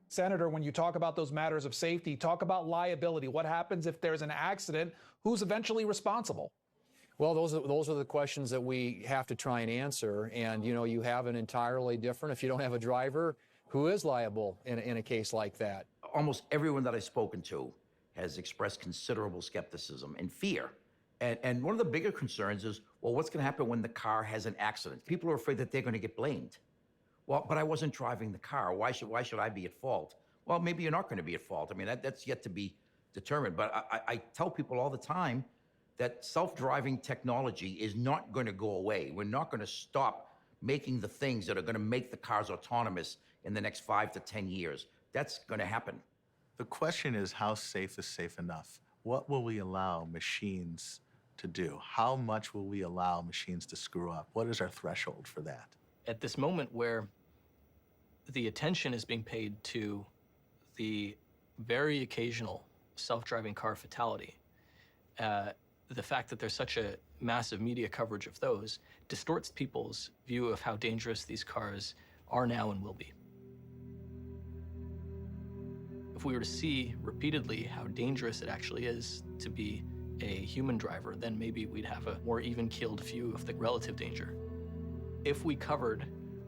Senator, when you talk about those matters of safety, talk about liability. What happens if there's an accident? Who's eventually responsible? Well, those are the questions that we have to try and answer. And, you know, you have an entirely different, if you don't have a driver, who is liable in a case like that? Almost everyone that I've spoken to has expressed considerable skepticism and fear. And one of the bigger concerns is, well, what's going to happen when the car has an accident? People are afraid that they're going to get blamed. Well, but I wasn't driving the car. Why should I be at fault? Well, maybe you're not going to be at fault. I mean, that's yet to be determined. But I tell people all the time that self-driving technology is not going to go away. We're not going to stop making the things that are going to make the cars autonomous in the next 5 to 10 years. That's going to happen. The question is, how safe is safe enough? What will we allow machines to do? How much will we allow machines to screw up? What is our threshold for that? At this moment where the attention is being paid to the very occasional self-driving car fatality, the fact that there's such a massive media coverage of those distorts people's view of how dangerous these cars are now and will be. If we were to see repeatedly how dangerous it actually is to be a human driver, then maybe we'd have a more even-keeled view of the relative danger. If we covered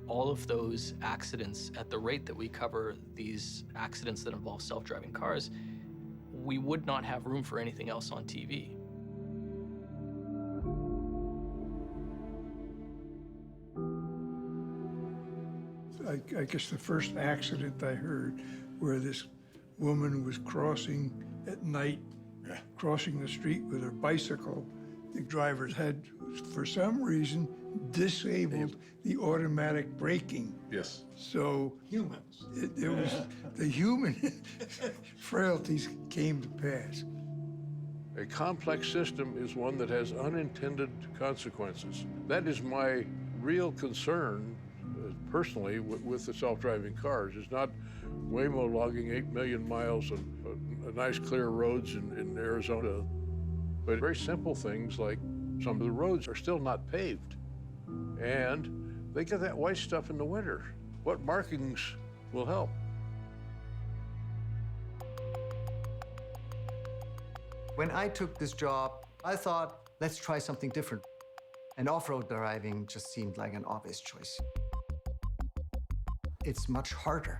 all of those accidents at the rate that we cover these accidents that involve self-driving cars, we would not have room for anything else on TV. I guess the first accident I heard where this woman was crossing at night, crossing the street with her bicycle. The driver's had, for some reason, disabled the automatic braking. Yes. So humans. It was the human frailties came to pass. A complex system is one that has unintended consequences. That is my real concern, personally, with the self-driving cars. Is not Waymo logging 8 million miles on nice clear roads in Arizona, but very simple things like some of the roads are still not paved, and they get that white stuff in the winter. What markings will help? When I took this job, I thought, let's try something different. And off-road driving just seemed like an obvious choice. It's much harder.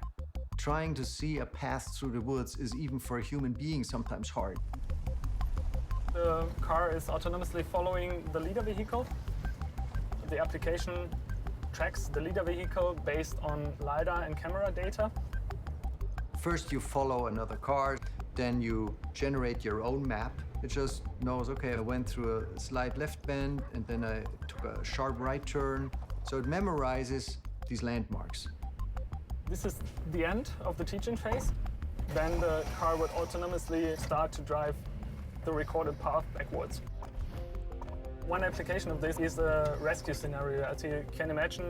Trying to see a path through the woods is, even for a human being, sometimes hard. The car is autonomously following the leader vehicle. The application tracks the leader vehicle based on LiDAR and camera data. First, you follow another car, then you generate your own map. It just knows, okay, I went through a slight left bend, and then I took a sharp right turn. So it memorizes these landmarks. This is the end of the teaching phase. Then the car would autonomously start to drive the recorded path backwards. One application of this is a rescue scenario. As you can imagine,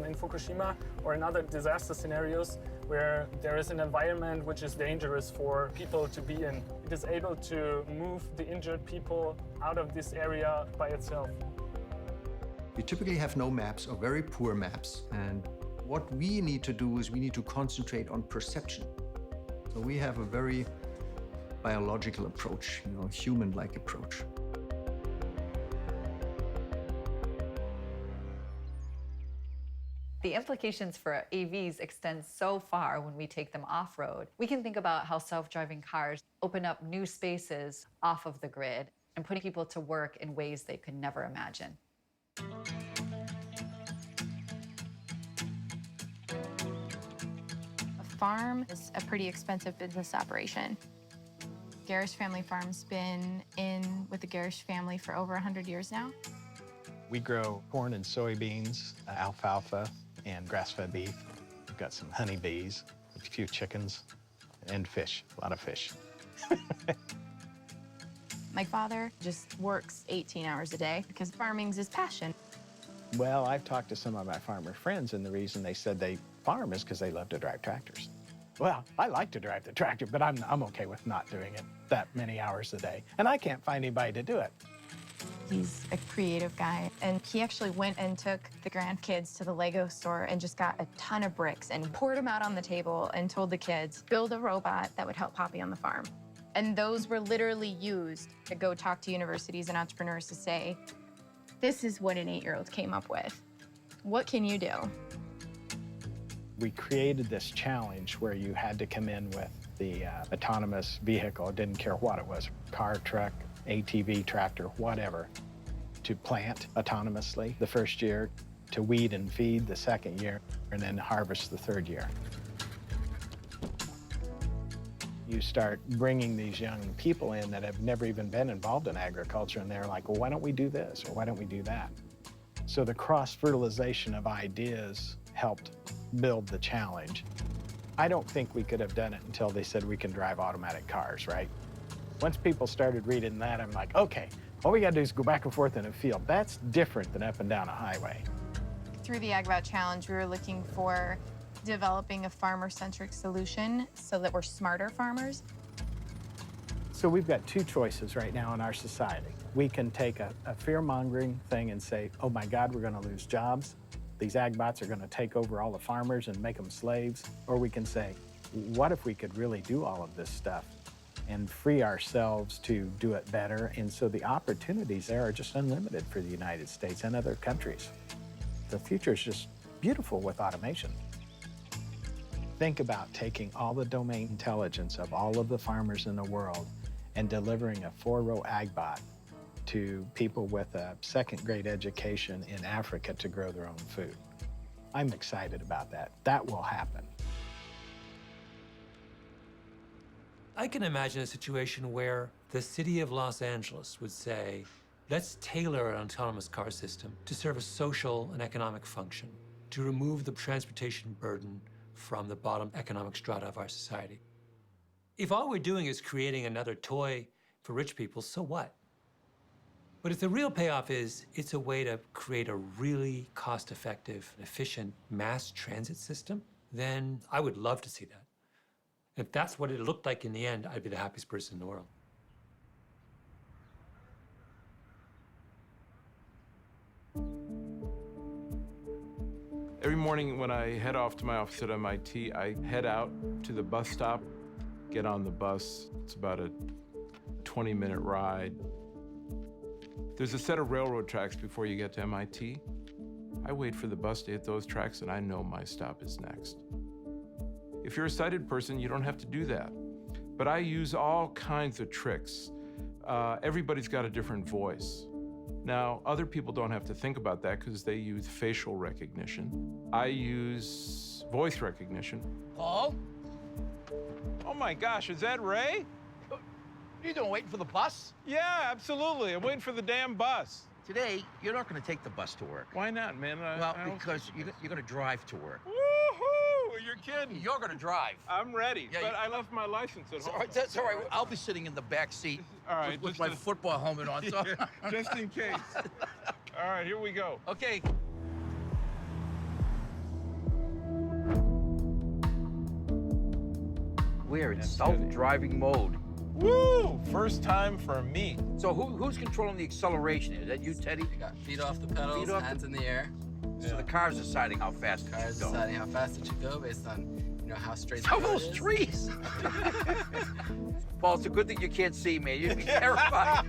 in Fukushima or in other disaster scenarios where there is an environment which is dangerous for people to be in. It is able to move the injured people out of this area by itself. We typically have no maps or very poor maps, and what we need to do is we need to concentrate on perception. So we have a very biological approach, human-like approach. The implications for AVs extend so far when we take them off-road. We can think about how self-driving cars open up new spaces off of the grid and putting people to work in ways they could never imagine. A farm is a pretty expensive business operation. Garish Family Farm's been in with the Garish family for over 100 years now. We grow corn and soybeans, alfalfa, and grass-fed beef. We've got some honeybees, a few chickens, and fish, a lot of fish. My father just works 18 hours a day because farming's his passion. Well, I've talked to some of my farmer friends, and the reason they said they farm is because they love to drive tractors. Well, I like to drive the tractor, but I'm okay with not doing it that many hours a day, and I can't find anybody to do it. He's a creative guy, and he actually went and took the grandkids to the Lego store and just got a ton of bricks and poured them out on the table and told the kids, build a robot that would help Poppy on the farm. And those were literally used to go talk to universities and entrepreneurs to say, this is what an 8-year-old came up with. What can you do? We created this challenge where you had to come in with the autonomous vehicle, didn't care what it was, car, truck, ATV, tractor, whatever, to plant autonomously the first year, to weed and feed the second year, and then harvest the third year. You start bringing these young people in that have never even been involved in agriculture, and they're like, well, why don't we do this, or why don't we do that? So the cross-fertilization of ideas helped build the challenge. I don't think we could have done it until they said we can drive automatic cars, right? Once people started reading that, I'm like, okay, all we gotta do is go back and forth in a field. That's different than up and down a highway. Through the AgBot Challenge, we were looking for developing a farmer-centric solution so that we're smarter farmers. So we've got two choices right now in our society. We can take a fear-mongering thing and say, oh my God, we're gonna lose jobs. These AgBots are gonna take over all the farmers and make them slaves. Or we can say, what if we could really do all of this stuff and free ourselves to do it better? And so the opportunities there are just unlimited for the United States and other countries. The future is just beautiful with automation. Think about taking all the domain intelligence of all of the farmers in the world and delivering a 4-row AgBot to people with a second-grade education in Africa to grow their own food. I'm excited about that. That will happen. I can imagine a situation where the city of Los Angeles would say, let's tailor an autonomous car system to serve a social and economic function, to remove the transportation burden from the bottom economic strata of our society. If all we're doing is creating another toy for rich people, so what? But if the real payoff is it's a way to create a really cost-effective, efficient mass transit system, then I would love to see that. If that's what it looked like in the end, I'd be the happiest person in the world. Every morning when I head off to my office at MIT, I head out to the bus stop, get on the bus. It's about a 20-minute ride. There's a set of railroad tracks before you get to MIT. I wait for the bus to hit those tracks, and I know my stop is next. If you're a sighted person, you don't have to do that. But I use all kinds of tricks. Everybody's got a different voice. Now, other people don't have to think about that because they use facial recognition. I use voice recognition. Paul? Oh my gosh, is that Ray? You doing, waiting for the bus? Yeah, absolutely. I'm waiting for the damn bus. Today, you're not going to take the bus to work. Why not, man? Well, because you're going to drive to work. Woohoo! You're kidding. You're going to drive. I'm ready, Yeah, but I left my license at home. That's all right. I'll be sitting in the back seat with my football helmet on. So. Just in case. All right, here we go. Okay. We're in self-driving mode. Woo! First time for me. So who's controlling the acceleration? Is that you, Teddy? You got feet off the pedals, hands in the air. So the car's deciding how fast it should go. Deciding how fast it should go based on, how straight the How road those is. trees? Paul, it's a good thing you can't see me. You'd be terrified.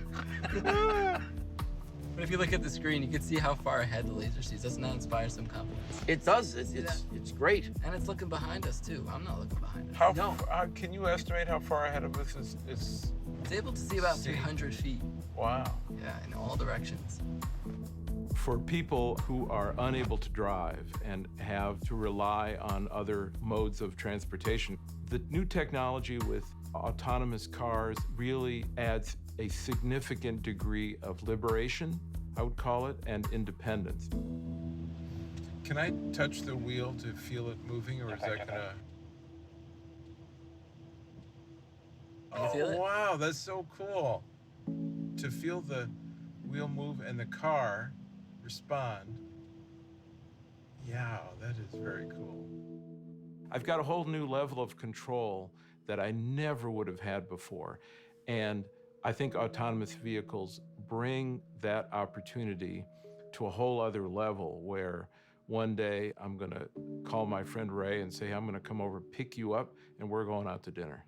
But if you look at the screen, you can see how far ahead the laser sees. Doesn't that inspire some confidence? It does. It's great. And it's looking behind us, too. I'm not looking behind us. How can you estimate how far ahead of us is It's able to see about 300 feet. Wow. Yeah, in all directions. For people who are unable to drive and have to rely on other modes of transportation, the new technology with autonomous cars really adds a significant degree of liberation, I would call it, and independence. Can I touch the wheel to feel it moving, or is that gonna... Can you feel it? Wow, that's so cool. To feel the wheel move and the car respond. Yeah, that is very cool. I've got a whole new level of control that I never would have had before. And I think autonomous vehicles bring that opportunity to a whole other level where one day I'm gonna call my friend Ray and say, I'm gonna come over, pick you up, and we're going out to dinner.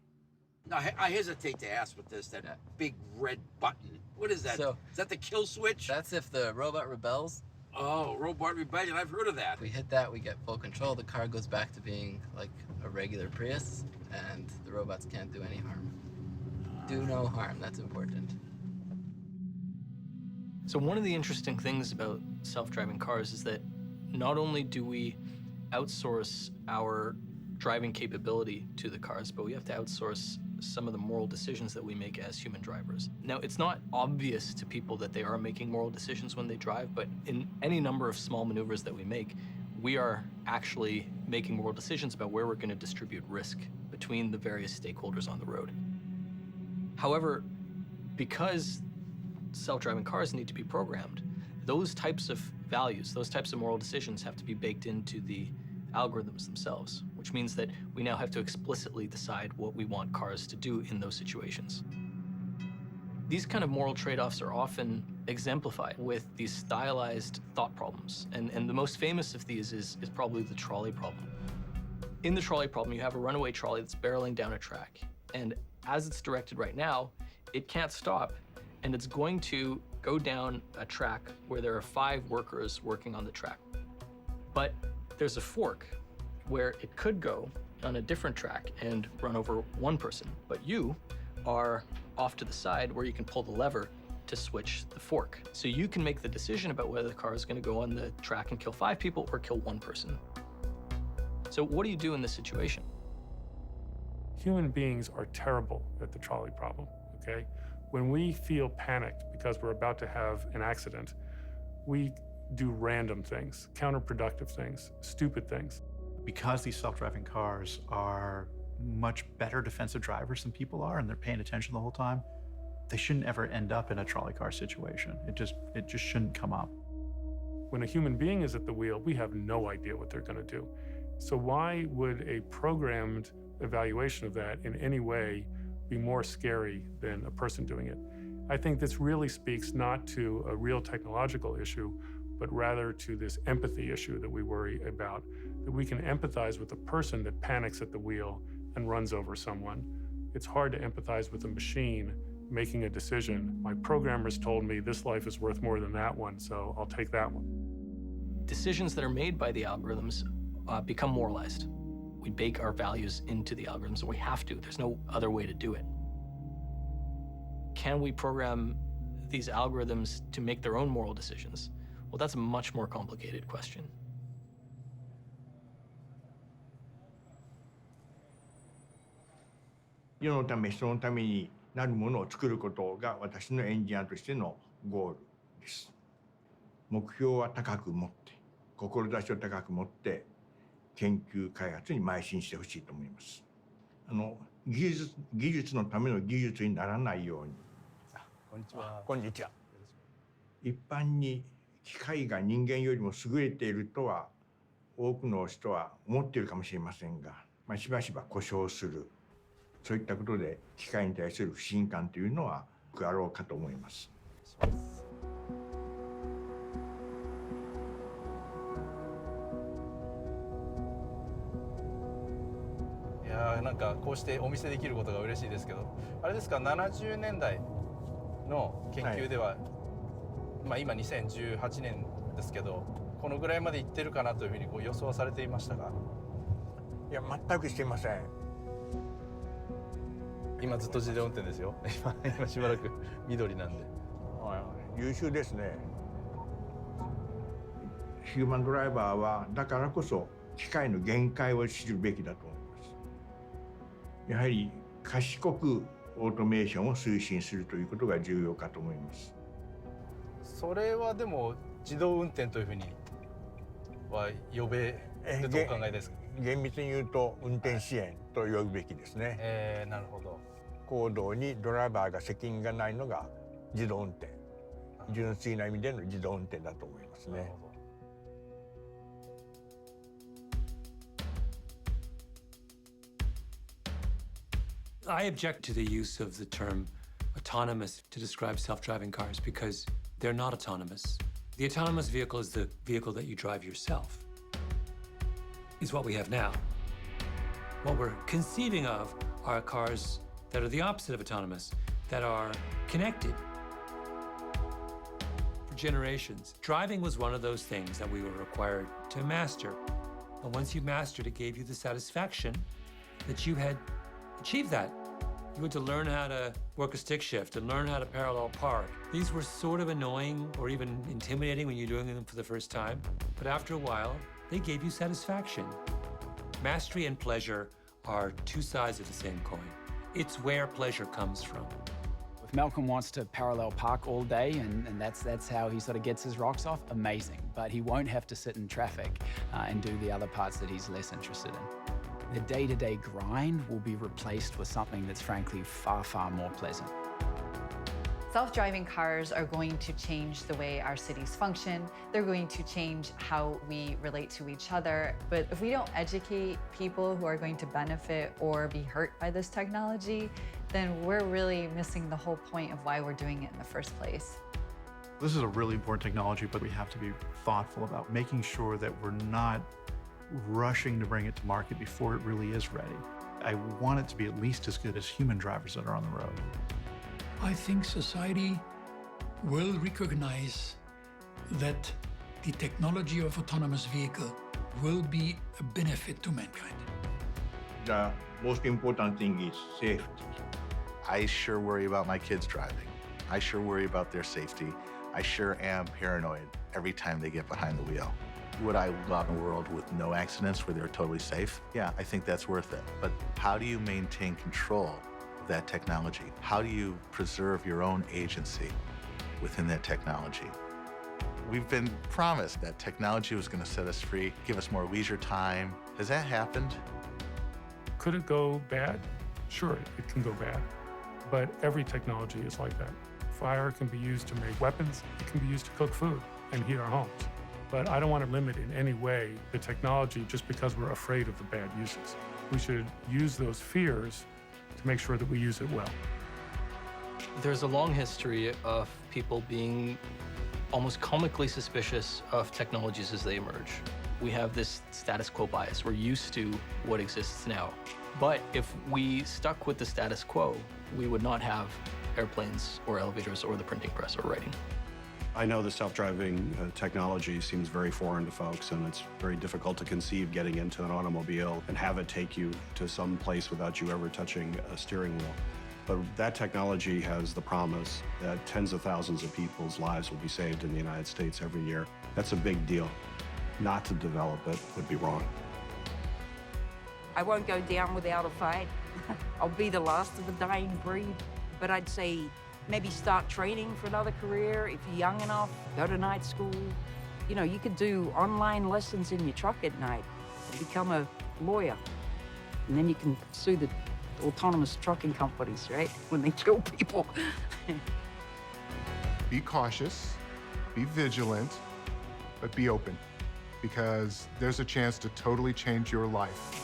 Now, I hesitate to ask with this, that big red button. What is that? So, is that the kill switch? That's if the robot rebels. Oh, robot rebellion. I've heard of that. If we hit that, we get full control. The car goes back to being like a regular Prius, and the robots can't do any harm. Do no harm. That's important. So one of the interesting things about self-driving cars is that not only do we outsource our driving capability to the cars, but we have to outsource some of the moral decisions that we make as human drivers. Now, it's not obvious to people that they are making moral decisions when they drive, but in any number of small maneuvers that we make, we are actually making moral decisions about where we're going to distribute risk between the various stakeholders on the road. However, because self-driving cars need to be programmed, those types of values, those types of moral decisions have to be baked into the algorithms themselves, which means that we now have to explicitly decide what we want cars to do in those situations. These kind of moral trade-offs are often exemplified with these stylized thought problems, and the most famous of these is probably the trolley problem. In the trolley problem, you have a runaway trolley that's barreling down a track, and as it's directed right now, it can't stop, and it's going to go down a track where there are 5 workers working on the track. But there's a fork where it could go on a different track and run over 1 person, but you are off to the side where you can pull the lever to switch the fork. So you can make the decision about whether the car is going to go on the track and kill 5 people or kill 1 person. So what do you do in this situation? Human beings are terrible at the trolley problem, okay? When we feel panicked because we're about to have an accident, we do random things, counterproductive things, stupid things. Because these self-driving cars are much better defensive drivers than people are, and they're paying attention the whole time, they shouldn't ever end up in a trolley car situation. It just shouldn't come up. When a human being is at the wheel, we have no idea what they're going to do. So why would a programmed evaluation of that in any way be more scary than a person doing it? I think this really speaks not to a real technological issue, but rather to this empathy issue that we worry about, that we can empathize with a person that panics at the wheel and runs over someone. It's hard to empathize with a machine making a decision. My programmers told me this life is worth more than that one, so I'll take that one. Decisions that are made by the algorithms become moralized. We bake our values into the algorithms, and we have to. There's no other way to do it. Can we program these algorithms to make their own moral decisions? Well, that's a much more complicated question.世のため人のためになるものを作ることが私のエンジニアとしてのゴールです。目標は高く持って、志を高く持って研究開発に邁進してほしいと思います。技術のための技術にならないように。こんにちは。こんにちは。一般に機械が人間よりも優れているとは多くの人は思っているかもしれませんが、しばしば故障する。そういったことで機械に対する不信感というのはあろうかと思います。いやー、なんかこうしてお見せできることが嬉しいですけど、あれですか、70年代の研究では、今2018年ですけど、このぐらいまでいってるかなというふうにこう予想はされていましたか？いや、全くしていません。今ずっと自動運転ですよ。今しばらく緑なんで。優秀ですね。ヒューマンドライバーはだからこそ機械の限界を知るべきだと思います。やはり賢くオートメーションを推進するということが重要かと思います。それはでも自動運転というふうには呼べるとお考えですか？厳密に言うと運転支援と呼ぶべきですね。なるほど。行動にドライバーが責任がないのが自動運転。純粋な意味での自動運転だと思いますね。I object to the use of the term autonomous to describe self-driving cars because they're not autonomous. The autonomous vehicle is the vehicle that you drive yourself. It's what we have now. What we're conceiving of are cars that are the opposite of autonomous, that are connected. For generations, driving was one of those things that we were required to master. And once you mastered, it gave you the satisfaction that you had achieved that. You had to learn how to work a stick shift and learn how to parallel park. These were sort of annoying or even intimidating when you're doing them for the first time. But after a while, they gave you satisfaction. Mastery and pleasure are two sides of the same coin. It's where pleasure comes from. If Malcolm wants to parallel park all day and that's how he sort of gets his rocks off, amazing. But he won't have to sit in traffic and do the other parts that he's less interested in. The day-to-day grind will be replaced with something that's frankly far, far more pleasant. Self-driving cars are going to change the way our cities function. They're going to change how we relate to each other. But if we don't educate people who are going to benefit or be hurt by this technology, then we're really missing the whole point of why we're doing it in the first place. This is a really important technology, but we have to be thoughtful about making sure that we're not rushing to bring it to market before it really is ready. I want it to be at least as good as human drivers that are on the road. I think society will recognize that the technology of autonomous vehicle will be a benefit to mankind. The most important thing is safety. I sure worry about my kids driving. I sure worry about their safety. I sure am paranoid every time they get behind the wheel. Would I love a world with no accidents where they're totally safe? Yeah, I think that's worth it. But how do you maintain control of that technology? How do you preserve your own agency within that technology? We've been promised that technology was going to set us free, give us more leisure time. Has that happened? Could it go bad? Sure, it can go bad. But every technology is like that. Fire can be used to make weapons. It can be used to cook food and heat our homes. But I don't want to limit in any way the technology just because we're afraid of the bad uses. We should use those fears to make sure that we use it well. There's a long history of people being almost comically suspicious of technologies as they emerge. We have this status quo bias. We're used to what exists now. But if we stuck with the status quo, we would not have airplanes or elevators or the printing press or writing. I know the self-driving technology seems very foreign to folks, and it's very difficult to conceive getting into an automobile and have it take you to some place without you ever touching a steering wheel. But that technology has the promise that tens of thousands of people's lives will be saved in the United States every year. That's a big deal. Not to develop it would be wrong. I won't go down without a fight. I'll be the last of the dying breed. But I'd say maybe start training for another career if you're young enough, go to night school. You know, you could do online lessons in your truck at night, become a lawyer. And then you can sue the autonomous trucking companies, right? When they kill people. Be cautious, be vigilant, but be open, because there's a chance to totally change your life.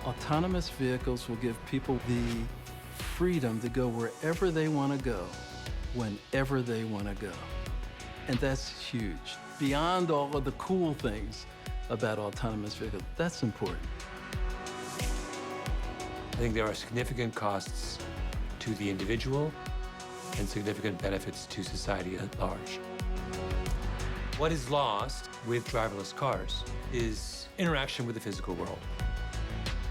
Autonomous vehicles will give people the freedom to go wherever they want to go, whenever they want to go. And that's huge. Beyond all of the cool things about autonomous vehicles, that's important. I think there are significant costs to the individual and significant benefits to society at large. What is lost with driverless cars is interaction with the physical world.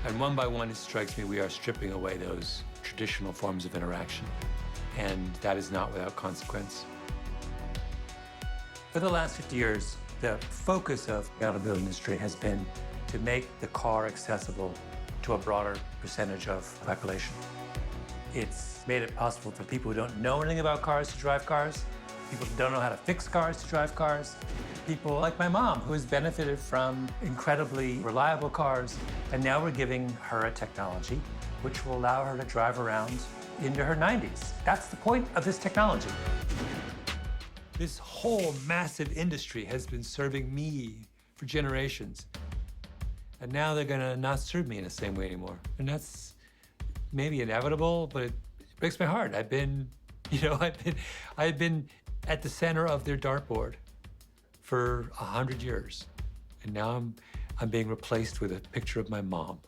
And one by one, it strikes me we are stripping away those traditional forms of interaction. And that is not without consequence. For the last 50 years, the focus of the automobile industry has been to make the car accessible to a broader percentage of the population. It's made it possible for people who don't know anything about cars to drive cars, people who don't know how to fix cars to drive cars, people like my mom, who has benefited from incredibly reliable cars, and now we're giving her a technology which will allow her to drive around into her 90s. That's the point of this technology. This whole massive industry has been serving me for generations. And now they're gonna not serve me in the same way anymore. And that's maybe inevitable, but it breaks my heart. I've been at the center of their dartboard for 100 years. And now I'm being replaced with a picture of my mom.